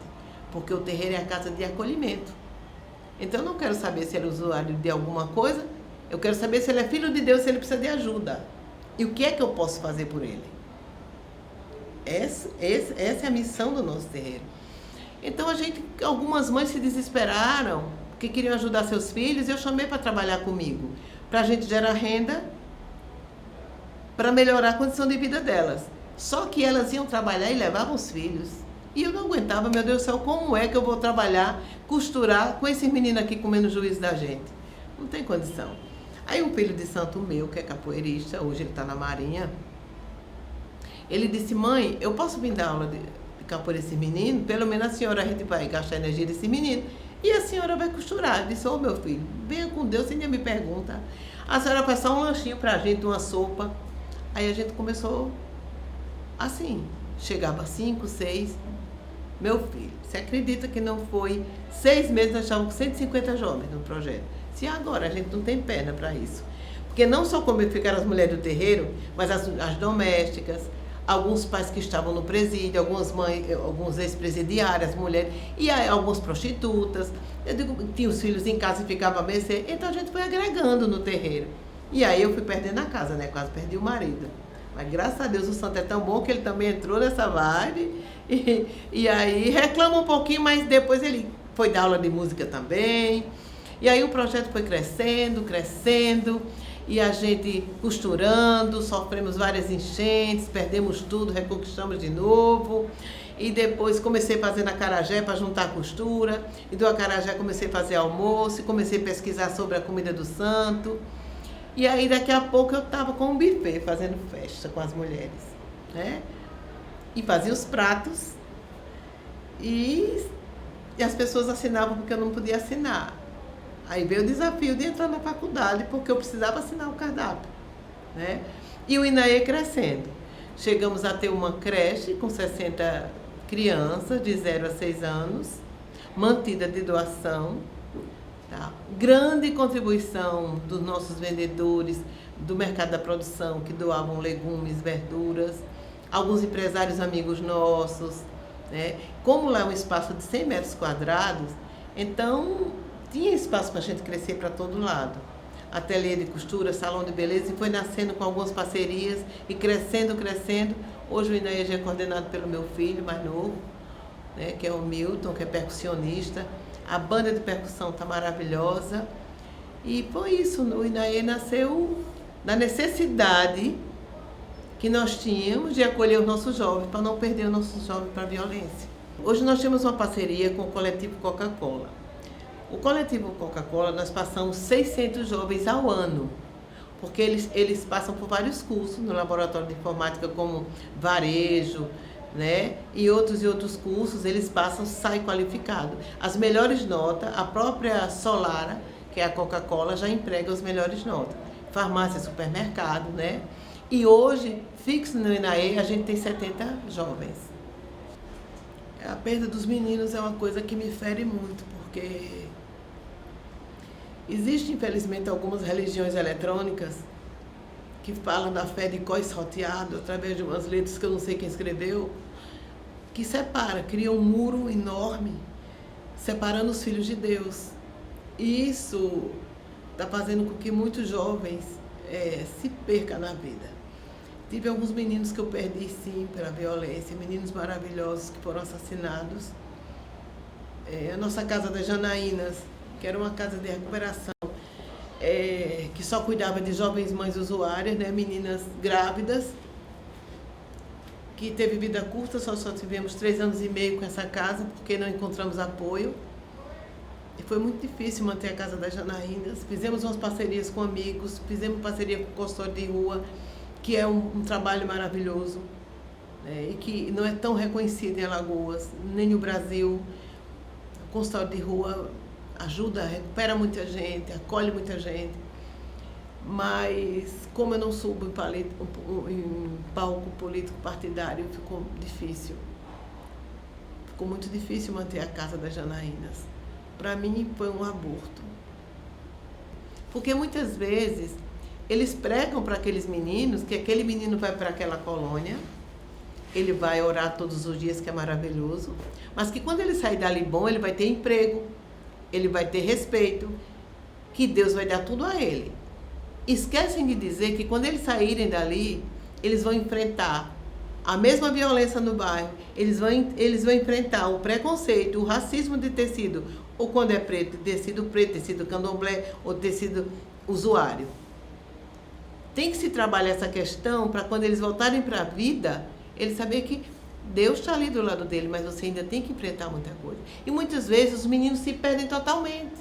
Porque o terreiro é a casa de acolhimento. Então eu não quero saber se ele é usuário de alguma coisa, eu quero saber se ele é filho de Deus, se ele precisa de ajuda. E o que é que eu posso fazer por ele? Essa é a missão do nosso terreiro. Então algumas mães se desesperaram, porque queriam ajudar seus filhos, e eu chamei para trabalhar comigo, para a gente gerar renda, para melhorar a condição de vida delas. Só que elas iam trabalhar e levavam os filhos. E eu não aguentava, meu Deus do céu, como é que eu vou trabalhar, costurar com esses meninos aqui comendo o juízo da gente? Não tem condição. Aí um filho de santo meu, que é capoeirista, hoje ele está na Marinha, ele disse, mãe, eu posso vir dar aula de capoeira esse menino? Pelo menos a senhora, a gente vai gastar energia desse menino e a senhora vai costurar. Eu disse, meu filho, venha com Deus, você ainda me pergunta. A senhora faz só um lanchinho pra gente, uma sopa. Aí a gente começou assim, chegava 5, 6, meu filho, você acredita que não foi 6 meses, nós estávamos com 150 jovens no projeto. Se agora a gente não tem perna para isso. Porque não só como ficaram as mulheres do terreiro, mas as domésticas, alguns pais que estavam no presídio, algumas mães, alguns ex-presidiárias, mulheres, e aí, algumas prostitutas. Eu digo, tinha os filhos em casa e ficava a mercê. Então a gente foi agregando no terreiro. E aí eu fui perdendo a casa, né? Quase perdi o marido. Mas graças a Deus o santo é tão bom que ele também entrou nessa vibe. E aí reclama um pouquinho, mas depois ele foi dar aula de música também. E aí o projeto foi crescendo, crescendo. E a gente costurando, sofremos várias enchentes, perdemos tudo, reconquistamos de novo. E depois comecei fazendo acarajé para juntar a costura. E do acarajé comecei a fazer almoço, comecei a pesquisar sobre a comida do santo. E aí daqui a pouco eu estava com um buffet fazendo festa com as mulheres, né? E fazia os pratos e as pessoas assinavam porque eu não podia assinar. Aí veio o desafio de entrar na faculdade porque eu precisava assinar o cardápio, né? E o INAE crescendo. Chegamos a ter uma creche com 60 crianças de 0 a 6 anos, mantida de doação. Tá? Grande contribuição dos nossos vendedores do mercado da produção que doavam legumes, verduras, alguns empresários amigos nossos, né? Como lá é um espaço de 100 metros quadrados, então tinha espaço para a gente crescer para todo lado. Ateliê de costura, salão de beleza, e foi nascendo com algumas parcerias e crescendo, crescendo. Hoje o INAE é coordenado pelo meu filho mais novo, né? Que é o Milton, que é percussionista. A banda de percussão está maravilhosa. E foi isso, o INAE nasceu da necessidade que nós tínhamos de acolher os nossos jovens, para não perder os nossos jovens para a violência. Hoje nós temos uma parceria com o Coletivo Coca-Cola. O Coletivo Coca-Cola, nós passamos 600 jovens ao ano, porque eles passam por vários cursos no laboratório de informática, como varejo, né? E outros cursos, eles passam, saem qualificados. As melhores notas, a própria Solara, que é a Coca-Cola, já emprega as melhores notas. Farmácia, supermercado, né? E hoje, fixo no INAE, a gente tem 70 jovens. A perda dos meninos é uma coisa que me fere muito, porque existe, infelizmente, algumas religiões eletrônicas que falam da fé de cós roteado, através de umas letras que eu não sei quem escreveu, que separa, cria um muro enorme, separando os filhos de Deus. E isso está fazendo com que muitos jovens se percam na vida. Tive alguns meninos que eu perdi, sim, pela violência, meninos maravilhosos que foram assassinados. A nossa Casa das Janaínas, que era uma casa de recuperação, que só cuidava de jovens mães usuárias, né, meninas grávidas, que teve vida curta, só tivemos 3 anos e meio com essa casa, porque não encontramos apoio. E foi muito difícil manter a Casa das Janaínas. Fizemos umas parcerias com amigos, fizemos parceria com o consultório de rua, que é um trabalho maravilhoso, né, e que não é tão reconhecido em Alagoas, nem no Brasil. O consultório de rua ajuda, recupera muita gente, acolhe muita gente. Mas, como eu não subo em palco político partidário, ficou difícil. Ficou muito difícil manter a Casa das Janaínas. Para mim, foi um aborto. Porque muitas vezes eles pregam para aqueles meninos que aquele menino vai para aquela colônia, ele vai orar todos os dias, que é maravilhoso, mas que quando ele sair dali bom, ele vai ter emprego, ele vai ter respeito, que Deus vai dar tudo a ele. Esquecem de dizer que quando eles saírem dali, eles vão enfrentar a mesma violência no bairro, eles vão enfrentar o preconceito, o racismo de ter sido, ou quando é preto, ter sido candomblé, ou ter sido usuário. Tem que se trabalhar essa questão para quando eles voltarem para a vida, eles saberem que Deus está ali do lado dele, mas você ainda tem que enfrentar muita coisa. E muitas vezes os meninos se perdem totalmente.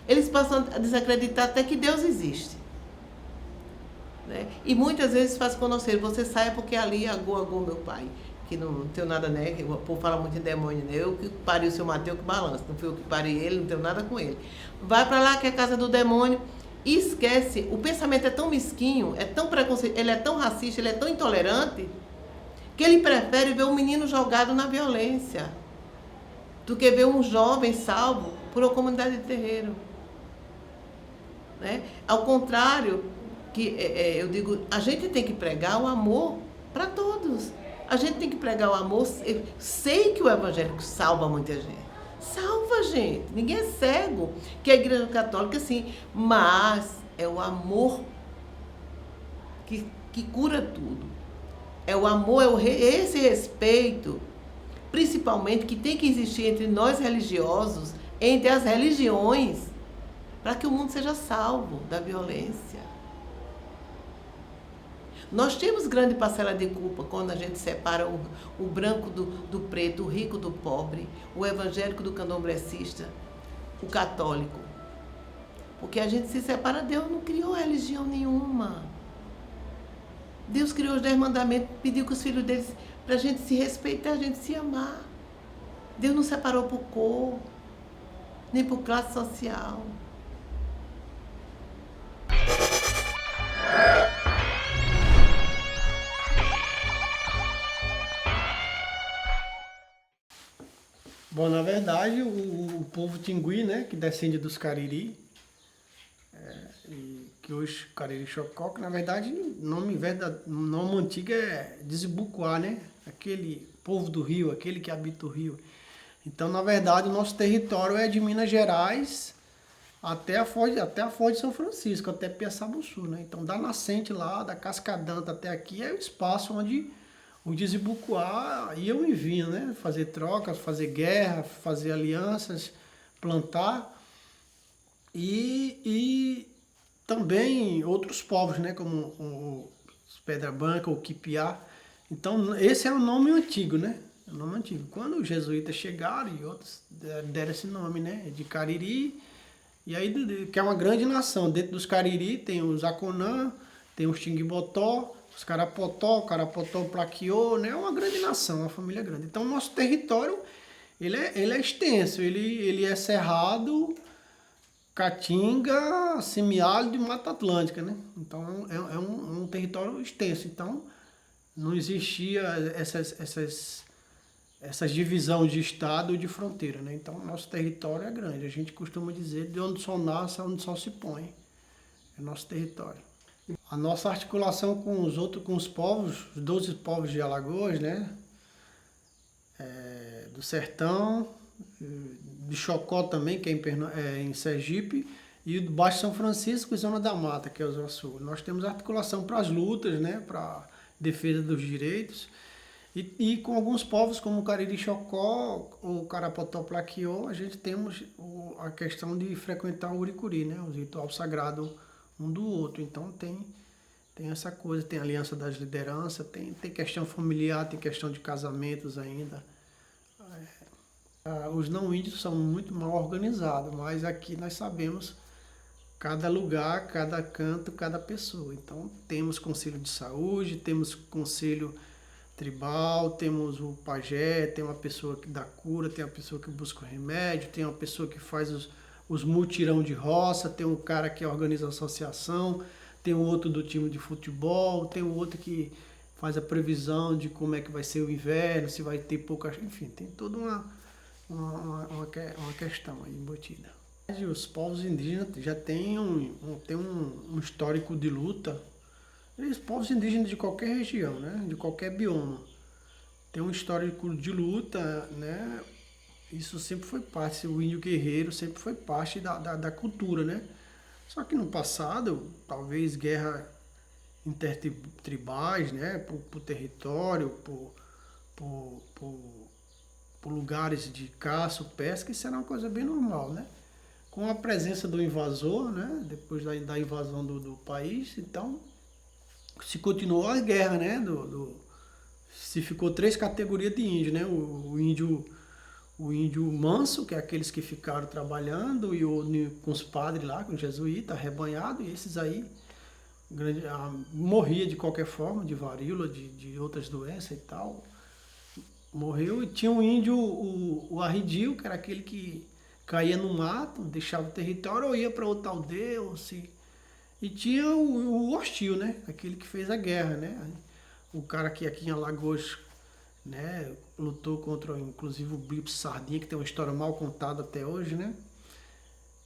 Eles passam a desacreditar até que Deus existe. Né? E muitas vezes faz conselho, você sai porque ali agou meu pai, que não tenho nada, né? O povo fala muito em demônio, né? Eu que pari o seu Mateus que balança, não fui eu que parei ele, não tenho nada com ele. Vai para lá que é a casa do demônio. E esquece, o pensamento é tão mesquinho, é tão preconceituoso, ele é tão racista, ele é tão intolerante, que ele prefere ver um menino jogado na violência do que ver um jovem salvo por uma comunidade de terreiro. Né? Ao contrário, que eu digo, a gente tem que pregar o amor para todos. A gente tem que pregar o amor. Eu sei que o evangélico salva muita gente. Salva, gente. Ninguém é cego. Que a Igreja Católica, sim. Mas é o amor que que cura tudo. É o amor, esse respeito, principalmente, que tem que existir entre nós religiosos, entre as religiões, para que o mundo seja salvo da violência. Nós temos grande parcela de culpa quando a gente separa o branco do preto, o rico do pobre, o evangélico do candomblecista, o católico. Porque a gente se separa, Deus não criou religião nenhuma. Deus criou os 10 mandamentos, pediu que os filhos deles, para a gente se respeitar, a gente se amar. Deus não separou por cor, nem por classe social. Bom, na verdade, o povo tingui, né, que descende dos Cariri, e que hoje Cariri Chocó, que na verdade o nome antigo é Desbucuá, né? Aquele povo do rio, aquele que habita o rio. Então, na verdade, o nosso território é de Minas Gerais até a Foz de São Francisco, até Piaçabuçu, né? Então, da nascente lá, da Cascadanta até aqui, é o espaço onde o Desbucuá iam e vinham, né? Fazer trocas, fazer guerra, fazer alianças, plantar. E também outros povos, né? Como o Pedra Branca, o Quipiá. Então, esse é o nome antigo, né? É o nome antigo. Quando os jesuítas chegaram e outros deram esse nome, né? De Cariri. E aí, que é uma grande nação. Dentro dos Cariri tem os Aconã, tem os Tinguibotó, os Carapotó, Plaquiô, né? É uma grande nação, uma família grande. Então, o nosso território, ele é extenso, ele é cerrado, caatinga, semiárido e Mata Atlântica, né? Então, é um território extenso. Então, não existia essas divisões de estado ou de fronteira, né? Então, nosso território é grande. A gente costuma dizer de onde o sol nasce, onde o sol se põe. É nosso território. A nossa articulação com os povos, os 12 povos de Alagoas, né? Do Sertão, de Chocó também, que é em Sergipe, e do Baixo São Francisco e Zona da Mata, que é o Zona Sul. Nós temos articulação para as lutas, né? Para defesa dos direitos. E com alguns povos, como o Cariri Chocó, o Carapotó Plaquiô, a gente temos a questão de frequentar o Uricuri, né? O ritual sagrado um do outro. Então tem essa coisa, tem aliança das lideranças, tem questão familiar, tem questão de casamentos ainda. Os não índios são muito mal organizados, mas aqui nós sabemos cada lugar, cada canto, cada pessoa. Então temos conselho de saúde, temos conselho tribal, temos o pajé, tem uma pessoa que dá cura, tem uma pessoa que busca o remédio, tem uma pessoa que faz os mutirão de roça, tem um cara que organiza a associação, tem o outro do time de futebol, tem o outro que faz a previsão de como é que vai ser o inverno, se vai ter pouca... Enfim, tem toda uma questão aí embutida. Os povos indígenas já têm um histórico de luta. Os povos indígenas de qualquer região, né? De qualquer bioma, tem um histórico de luta, né? Isso sempre foi parte, o índio guerreiro sempre foi parte da cultura, né? Só que no passado, talvez guerra intertribais, né? Por território, por lugares de caça, pesca, isso era uma coisa bem normal, né? Com a presença do invasor, né? Depois da invasão do país, então se continuou a guerra, né? Se ficou 3 categorias de índio, né? O índio manso, que é aqueles que ficaram trabalhando, e com os padres lá, com os jesuítas, arrebanhado, e esses aí morria de qualquer forma, de varíola, de outras doenças e tal. Morreu, e tinha um índio, o arridio, que era aquele que caía no mato, deixava o território ou ia para outra aldeia, e tinha o hostil, né? Aquele que fez a guerra, né? O cara que aqui em Alagoas, né, lutou contra, inclusive, o Bispo Sardinha, que tem uma história mal contada até hoje, né?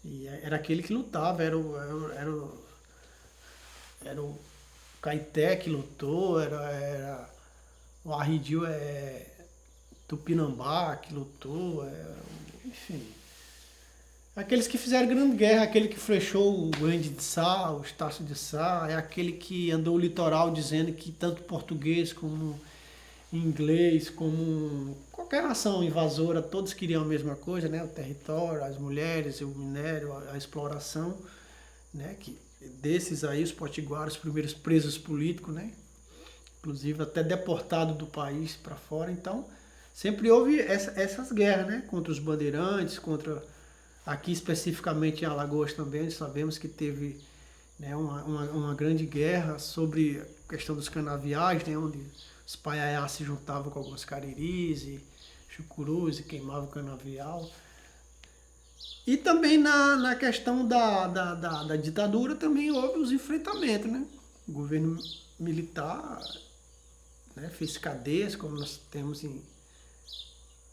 E era aquele que lutava, era o Caeté que lutou, era o Arridio Tupinambá que lutou, enfim. Aqueles que fizeram grande guerra, aquele que flechou o Grande de Sá, o Estácio de Sá, é aquele que andou o litoral dizendo que tanto português como inglês, como qualquer nação invasora, todos queriam a mesma coisa, né? O território, as mulheres, o minério, a exploração, né? Que desses aí, os potiguaros, os primeiros presos políticos, né? Inclusive até deportado do país para fora. Então, sempre houve essas guerras, né? Contra os bandeirantes, contra... Aqui especificamente em Alagoas também, sabemos que teve, né, uma grande guerra sobre a questão dos canaviais, né? Onde os paiaiás se juntavam com alguns cariris e chucurus e queimavam o canavial. E também na questão da ditadura também houve os enfrentamentos, né? O governo militar, né, fez cadeias, como nós temos em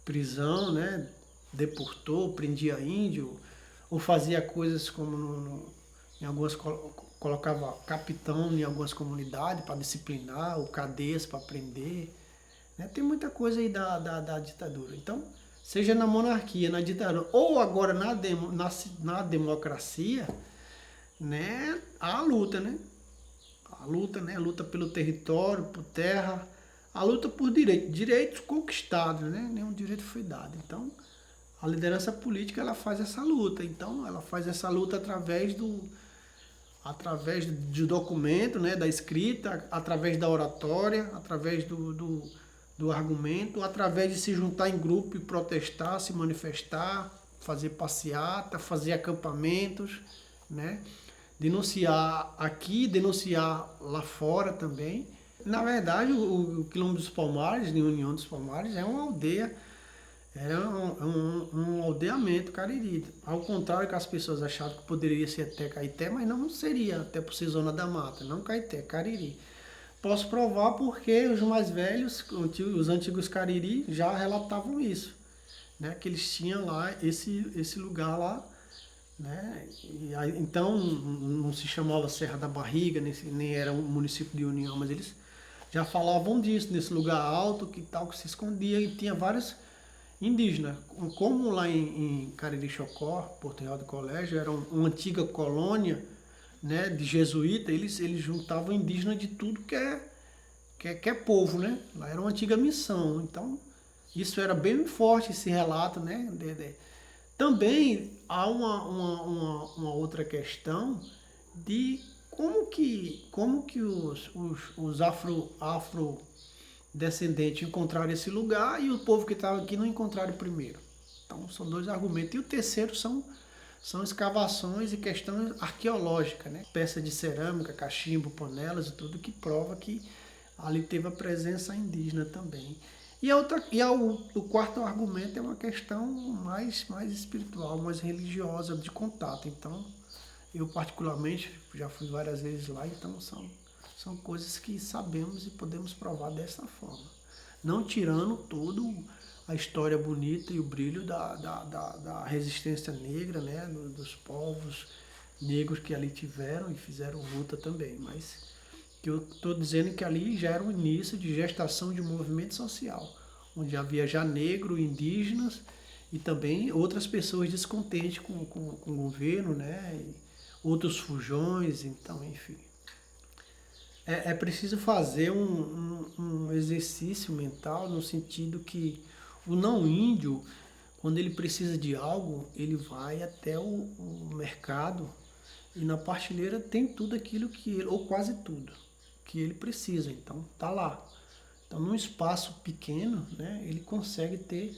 prisão, né? Deportou, prendia índio, ou fazia coisas como em algumas colocava capitão em algumas comunidades para disciplinar, ou cadeias para prender, né? Tem muita coisa aí da ditadura. Então, seja na monarquia, na ditadura, ou agora na democracia, né? Há a luta, né? A luta, né? A luta pelo território, por terra, a luta por direitos conquistados, né? Nenhum direito foi dado. Então, a liderança política, ela faz essa luta. Então, ela faz essa luta através do documento, né, da escrita, através da oratória, através do argumento, através de se juntar em grupo e protestar, se manifestar, fazer passeata, fazer acampamentos, né, denunciar aqui, denunciar lá fora também. Na verdade, o Quilombo dos Palmares, de União dos Palmares, é uma aldeia. Era um aldeamento cariri. Ao contrário que as pessoas achavam que poderia ser até Caeté, mas não seria, até por ser zona da mata, não Caeté, Cariri. Posso provar porque os mais velhos, os antigos Cariri, já relatavam isso, né? Que eles tinham lá esse lugar lá, né? E aí, então não se chamava Serra da Barriga, nem era um município de União, mas eles já falavam disso, nesse lugar alto que tal, que se escondia e tinha vários indígena, como lá em Cariri-Chocó, Porto Real do Colégio, era uma antiga colônia, né, de jesuíta, eles juntavam indígena de tudo que é povo, né? Lá era uma antiga missão, então isso era bem forte, esse relato, né? Também há uma outra questão de como que os afrodescendentes encontraram esse lugar e o povo que estava aqui não encontraram primeiro. Então são dois argumentos. E o terceiro são escavações e questões arqueológicas, né? Peças de cerâmica, cachimbo, panelas e tudo que prova que ali teve a presença indígena também. O quarto argumento é uma questão mais espiritual, mais religiosa, de contato. Então, eu particularmente já fui várias vezes lá, então são coisas que sabemos e podemos provar dessa forma. Não tirando todo a história bonita e o brilho da resistência negra, né, dos povos negros que ali tiveram e fizeram luta também, mas que eu estou dizendo que ali já era o início de gestação de um movimento social, onde havia já negro, indígenas e também outras pessoas descontentes com o governo, né, e outros fujões, então, enfim. É preciso fazer um exercício mental no sentido que o não índio, quando ele precisa de algo, ele vai até o mercado e na prateleira tem tudo aquilo que ele, ou quase tudo, que ele precisa. Então, tá lá. Então, num espaço pequeno, né, ele consegue ter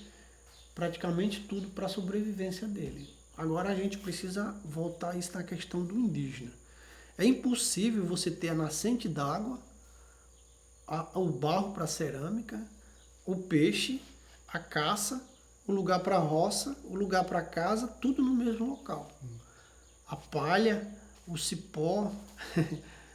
praticamente tudo para a sobrevivência dele. Agora a gente precisa voltar isso na questão do indígena. É impossível você ter a nascente d'água, o barro para cerâmica, o peixe, a caça, o lugar para roça, o lugar para casa, tudo no mesmo local. A palha, o cipó,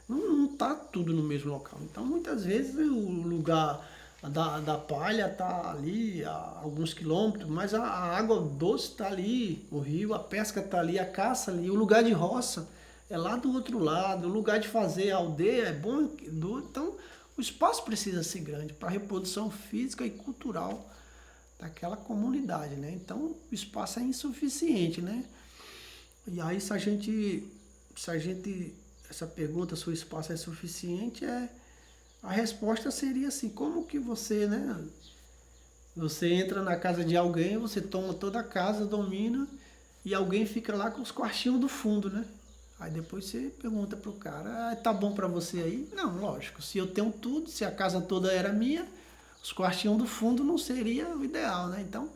não está tudo no mesmo local. Então, muitas vezes, o lugar da palha está ali a alguns quilômetros, mas a água doce está ali, o rio, a pesca está ali, a caça ali, o lugar de roça é lá do outro lado, o lugar de fazer a aldeia é bom. Então, o espaço precisa ser grande para a reprodução física e cultural daquela comunidade, né? Então, o espaço é insuficiente, né? E aí, essa pergunta, se o espaço é suficiente, a resposta seria assim, como que você, né? Você entra na casa de alguém, você toma toda a casa, domina, e alguém fica lá com os quartinhos do fundo, né? Aí depois você pergunta pro cara, tá bom pra você aí? Não, lógico, se eu tenho tudo, se a casa toda era minha, os quartinhos do fundo não seria o ideal, né? Então,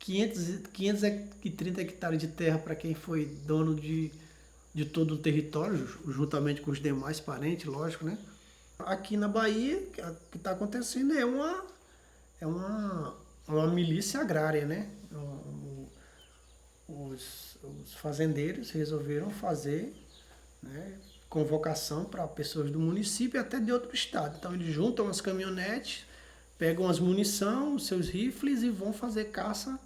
530 hectares de terra para quem foi dono de todo o território, juntamente com os demais parentes, lógico, né? Aqui na Bahia, o que está acontecendo é uma milícia agrária, né? Os fazendeiros resolveram fazer, né, convocação para pessoas do município e até de outro estado. Então eles juntam as caminhonetes, pegam as munição, os seus rifles e vão fazer caça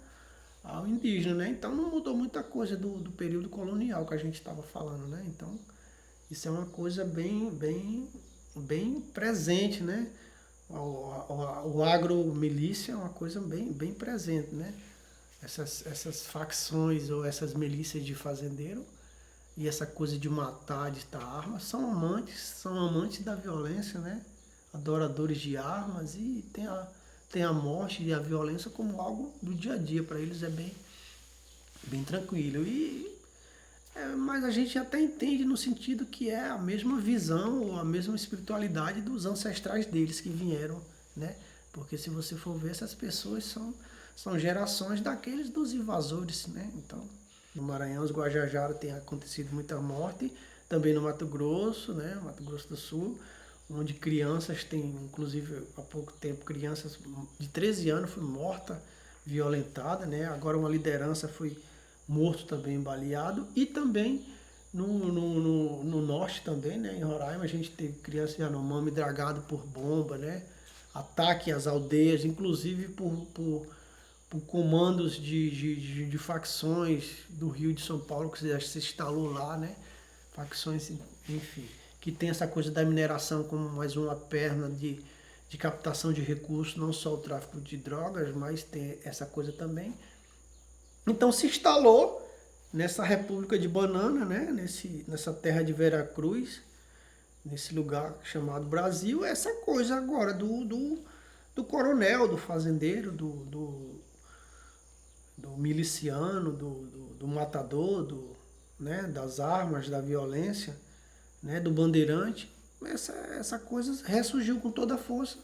ao indígena, né? Então não mudou muita coisa do período colonial que a gente estava falando, né? Então isso é uma coisa bem presente, né? O agromilícia é uma coisa bem presente, né? Essas facções ou essas milícias de fazendeiro e essa coisa de matar, de estar armas, são amantes da violência, né? Adoradores de armas e tem a morte e a violência como algo do dia a dia. Para eles é bem tranquilo. Mas a gente até entende no sentido que é a mesma visão ou a mesma espiritualidade dos ancestrais deles que vieram, né? Porque se você for ver, essas pessoas são gerações daqueles dos invasores, né? Então, no Maranhão, os Guajajara tem acontecido muita morte, também no Mato Grosso, né? Mato Grosso do Sul, onde crianças têm, inclusive há pouco tempo, crianças de 13 anos foi morta, violentada, né? Agora uma liderança foi morto também, baleado, e também no norte também, né? Em Roraima a gente teve criança Yanomami dragado por bomba, né? Ataque às aldeias, inclusive por comandos de facções do Rio de São Paulo, que se instalou lá, né? Facções, enfim, que tem essa coisa da mineração como mais uma perna de captação de recursos, não só o tráfico de drogas, mas tem essa coisa também. Então se instalou nessa República de Banana, né? Nessa terra de Veracruz, nesse lugar chamado Brasil, essa coisa agora do coronel, do fazendeiro, do miliciano, do matador, né? Das armas, da violência, né? Do bandeirante. Essa coisa ressurgiu com toda a força,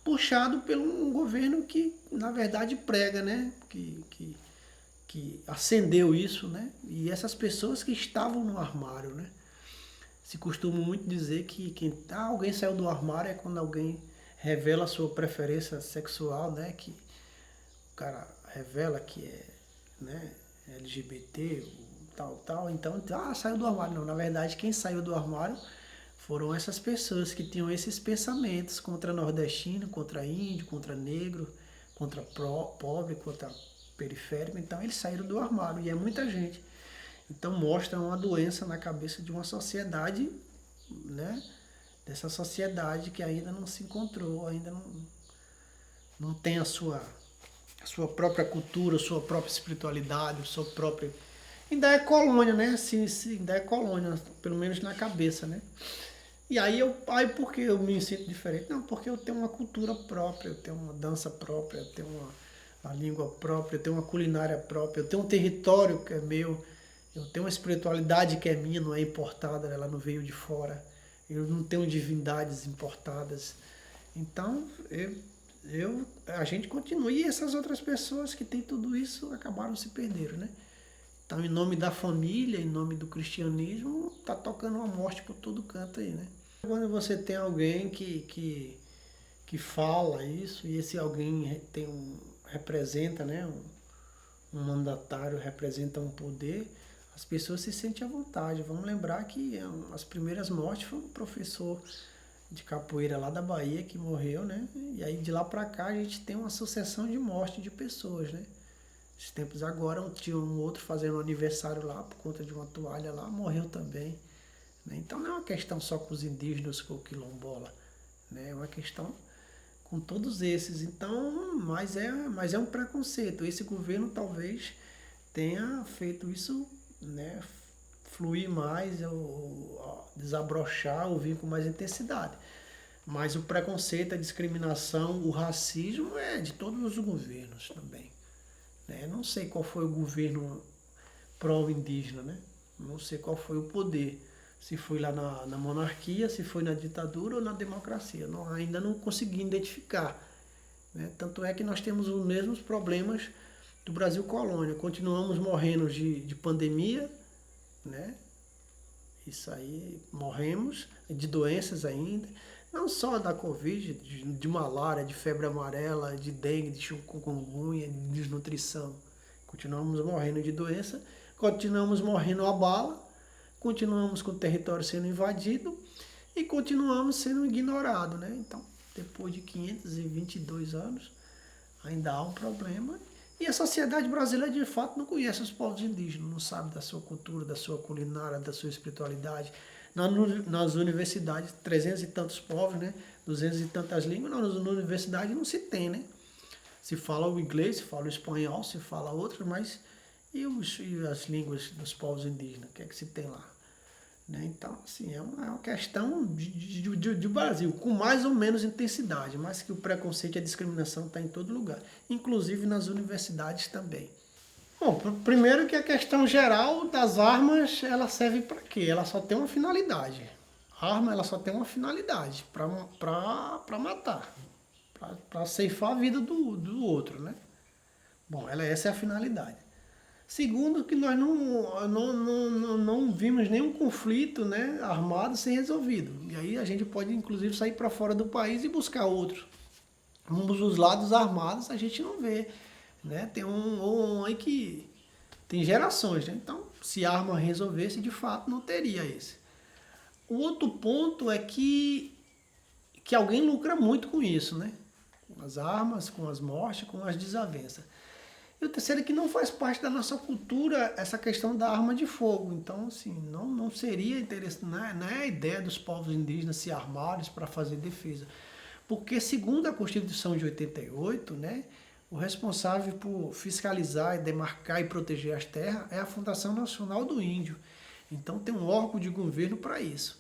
puxado por um governo que, na verdade, prega, né? Que acendeu isso, né? E essas pessoas que estavam no armário, né? Se costuma muito dizer que alguém saiu do armário é quando alguém revela a sua preferência sexual, né? Que o cara revela que é, né, LGBT, tal. Então, saiu do armário. Não, na verdade, quem saiu do armário foram essas pessoas que tinham esses pensamentos contra nordestino, contra índio, contra negro, contra pobre, contra periférico. Então eles saíram do armário e é muita gente. Então mostra uma doença na cabeça de uma sociedade, né? Dessa sociedade que ainda não se encontrou, ainda não tem a sua própria cultura, a sua própria espiritualidade, a sua própria... Ainda é colônia, né? Ainda é colônia, pelo menos na cabeça, né? E aí por que eu me sinto diferente? Não, porque eu tenho uma cultura própria, eu tenho uma dança própria, eu tenho uma língua própria, eu tenho uma culinária própria, eu tenho um território que é meu, eu tenho uma espiritualidade que é minha, não é importada, ela não veio de fora, eu não tenho divindades importadas. Então, a gente continua. E essas outras pessoas que têm tudo isso acabaram se perdendo, né? Então, em nome da família, em nome do cristianismo, tá tocando uma morte por todo canto aí, né? Quando você tem alguém que fala isso, e esse alguém representa, né? Um mandatário representa um poder, as pessoas se sentem à vontade. Vamos lembrar que as primeiras mortes foi um professor de capoeira lá da Bahia que morreu, né? E aí de lá para cá a gente tem uma sucessão de mortes de pessoas, né? Esses tempos agora tinha um outro fazendo um aniversário lá por conta de uma toalha lá, morreu também, né? Então não é uma questão só com os indígenas, com o quilombola, né? É uma questão com todos esses. Então, mas é um preconceito. Esse governo talvez tenha feito isso, né? fluir mais, desabrochar, ouvir com mais intensidade. Mas o preconceito, a discriminação, o racismo é de todos os governos também. Né? Não sei qual foi o governo pró-indígena, né? Não sei qual foi o poder. Se foi lá na monarquia, se foi na ditadura ou na democracia. Não, ainda não consegui identificar. Né? Tanto é que nós temos os mesmos problemas do Brasil colônia. Continuamos morrendo de pandemia, né? Isso aí, morremos de doenças ainda. Não só da Covid, de malária, de febre amarela, de dengue, de chikungunya, de desnutrição. Continuamos morrendo de doença, continuamos morrendo a bala, continuamos com o território sendo invadido e continuamos sendo ignorados, né? Então, depois de 522 anos, ainda há um problema. E a sociedade brasileira, de fato, não conhece os povos indígenas, não sabe da sua cultura, da sua culinária, da sua espiritualidade. Nas universidades, 300 e tantos povos, né? 200 e tantas línguas, nas universidades não se tem, né? Se fala o inglês, se fala o espanhol, se fala outros, mas e as línguas dos povos indígenas? O que é que se tem lá? Né? Então, assim, é uma questão de Brasil, com mais ou menos intensidade, mas que o preconceito e a discriminação está em todo lugar, inclusive nas universidades também. Bom, primeiro que a questão geral das armas, ela serve para quê? Ela só tem uma finalidade. A arma, ela só tem uma finalidade, para matar, para ceifar a vida do outro, né? Bom, essa é a finalidade. Segundo, que nós não vimos nenhum conflito, né, armado ser resolvido. E aí a gente pode, inclusive, sair para fora do país e buscar outros. Os lados armados a gente não vê. Né? Tem aí que tem gerações, né? Então, se a arma resolvesse, de fato, não teria esse. O outro ponto é que alguém lucra muito com isso, né? Com as armas, com as mortes, com as desavenças. E o terceiro é que não faz parte da nossa cultura essa questão da arma de fogo. Então, assim, não seria interessante, não é a ideia dos povos indígenas se armarem para fazer defesa. Porque, segundo a Constituição de 88, né? O responsável por fiscalizar, demarcar e proteger as terras é a Fundação Nacional do Índio. Então tem um órgão de governo para isso.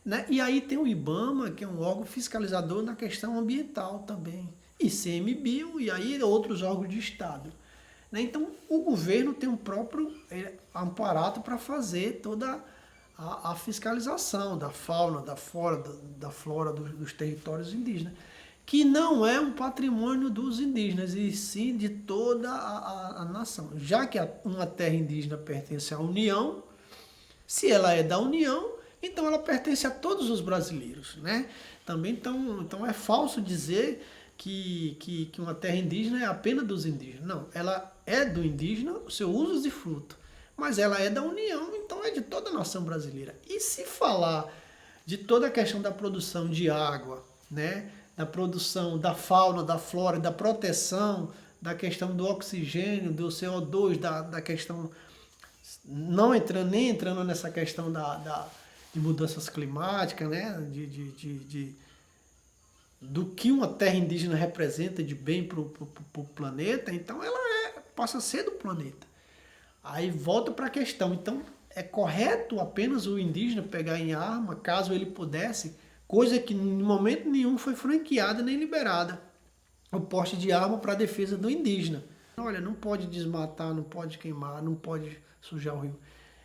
Né? E aí tem o IBAMA, que é um órgão fiscalizador na questão ambiental também. ICMBio e aí outros órgãos de Estado. Né? Então o governo tem um próprio aparato para fazer toda a fiscalização da fauna, da flora dos territórios indígenas, que não é um patrimônio dos indígenas, e sim de toda a nação. Já que uma terra indígena pertence à União, se ela é da União, então ela pertence a todos os brasileiros. Né? Também, então é falso dizer que uma terra indígena é apenas dos indígenas. Não, ela é do indígena, o seu uso e usufruto, mas ela é da União, então é de toda a nação brasileira. E se falar de toda a questão da produção de água, né? Da produção da fauna, da flora, da proteção, da questão do oxigênio, do CO2, da questão, nem entrando nessa questão de mudanças climáticas, né? Do que uma terra indígena representa de bem para o planeta, então ela passa a ser do planeta. Aí volta para a questão, então é correto apenas o indígena pegar em arma, caso ele pudesse, coisa que em momento nenhum foi franqueada nem liberada, o porte de arma para a defesa do indígena. Olha, não pode desmatar, não pode queimar, não pode sujar o rio.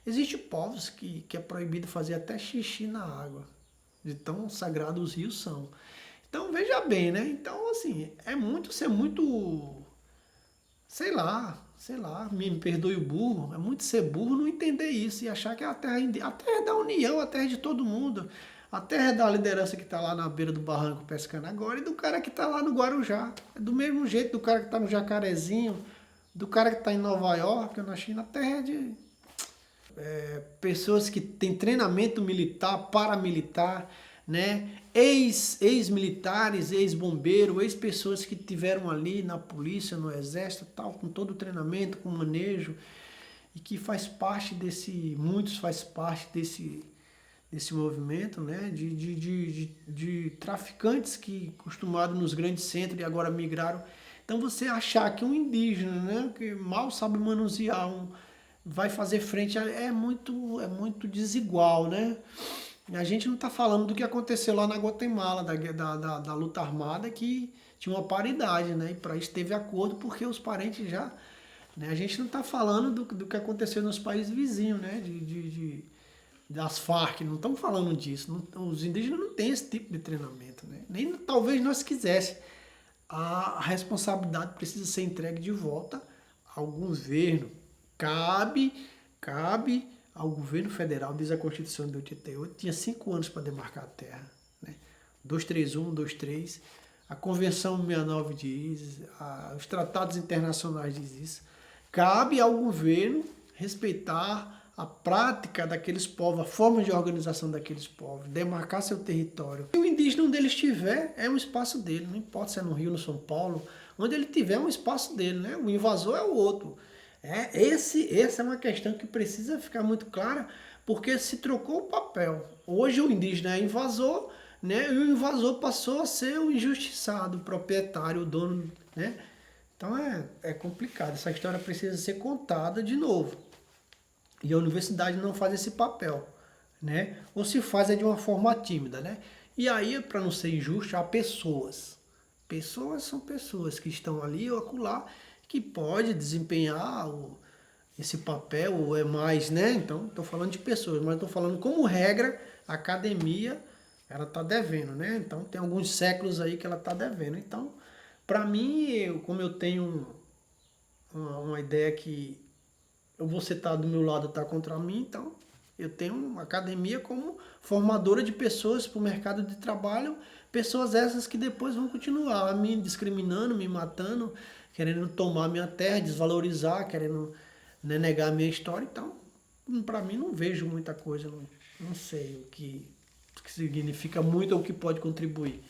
Existem povos que é proibido fazer até xixi na água, de tão sagrados os rios são. Então veja bem, né? Então assim, ser muito, sei lá, me perdoe o burro, é muito ser burro não entender isso e achar que a terra é da União, a terra é de todo mundo. A terra é da liderança que está lá na beira do barranco pescando agora e do cara que está lá no Guarujá. É do mesmo jeito do cara que está no Jacarezinho, do cara que está em Nova York, na China. A terra é de pessoas que têm treinamento militar, paramilitar, né? Ex-militares, ex-bombeiro, ex-pessoas que tiveram ali na polícia, no exército, tal, com todo o treinamento, com manejo, e que muitos faz parte desse movimento, né, de traficantes que acostumados nos grandes centros e agora migraram. Então você achar que um indígena, né, que mal sabe manusear vai fazer frente é muito desigual, né? A gente não está falando do que aconteceu lá na Guatemala, da luta armada, que tinha uma paridade, né? E para isso teve acordo porque os parentes já... Né? A gente não está falando do que aconteceu nos países vizinhos, né? Das Farc, não estamos falando disso. Não, os indígenas não têm esse tipo de treinamento, né? Nem talvez nós quiséssemos. A responsabilidade precisa ser entregue de volta ao governo. Cabe ao governo federal, diz a Constituição de 88, tinha 5 anos para demarcar a terra. Né? 231, 23, a Convenção 69 diz, os tratados internacionais diz isso. Cabe ao governo respeitar a prática daqueles povos, a forma de organização daqueles povos, demarcar seu território. Se o indígena onde ele estiver, é um espaço dele, não importa se é no Rio, no São Paulo, onde ele tiver é um espaço dele, né? O invasor é o outro. Essa é uma questão que precisa ficar muito clara, porque se trocou o papel. Hoje o indígena é invasor, né? E o invasor passou a ser o injustiçado, o proprietário, o dono, né? Então é complicado, essa história precisa ser contada de novo. E a universidade não faz esse papel, né? Ou se faz de uma forma tímida, né? E aí, para não ser injusto, há pessoas. Pessoas são pessoas que estão ali ou acolá, que pode desempenhar esse papel, ou é mais, né? Então, estou falando de pessoas, mas estou falando como regra, a academia, ela está devendo, né? Então, tem alguns séculos aí que ela está devendo. Então, para mim, como eu tenho uma ideia que você está do meu lado, está contra mim, então eu tenho uma academia como formadora de pessoas para o mercado de trabalho, pessoas essas que depois vão continuar me discriminando, me matando, querendo tomar minha terra, desvalorizar, querendo, né, negar a minha história. Então, para mim, não vejo muita coisa, não sei o que significa muito ou o que pode contribuir.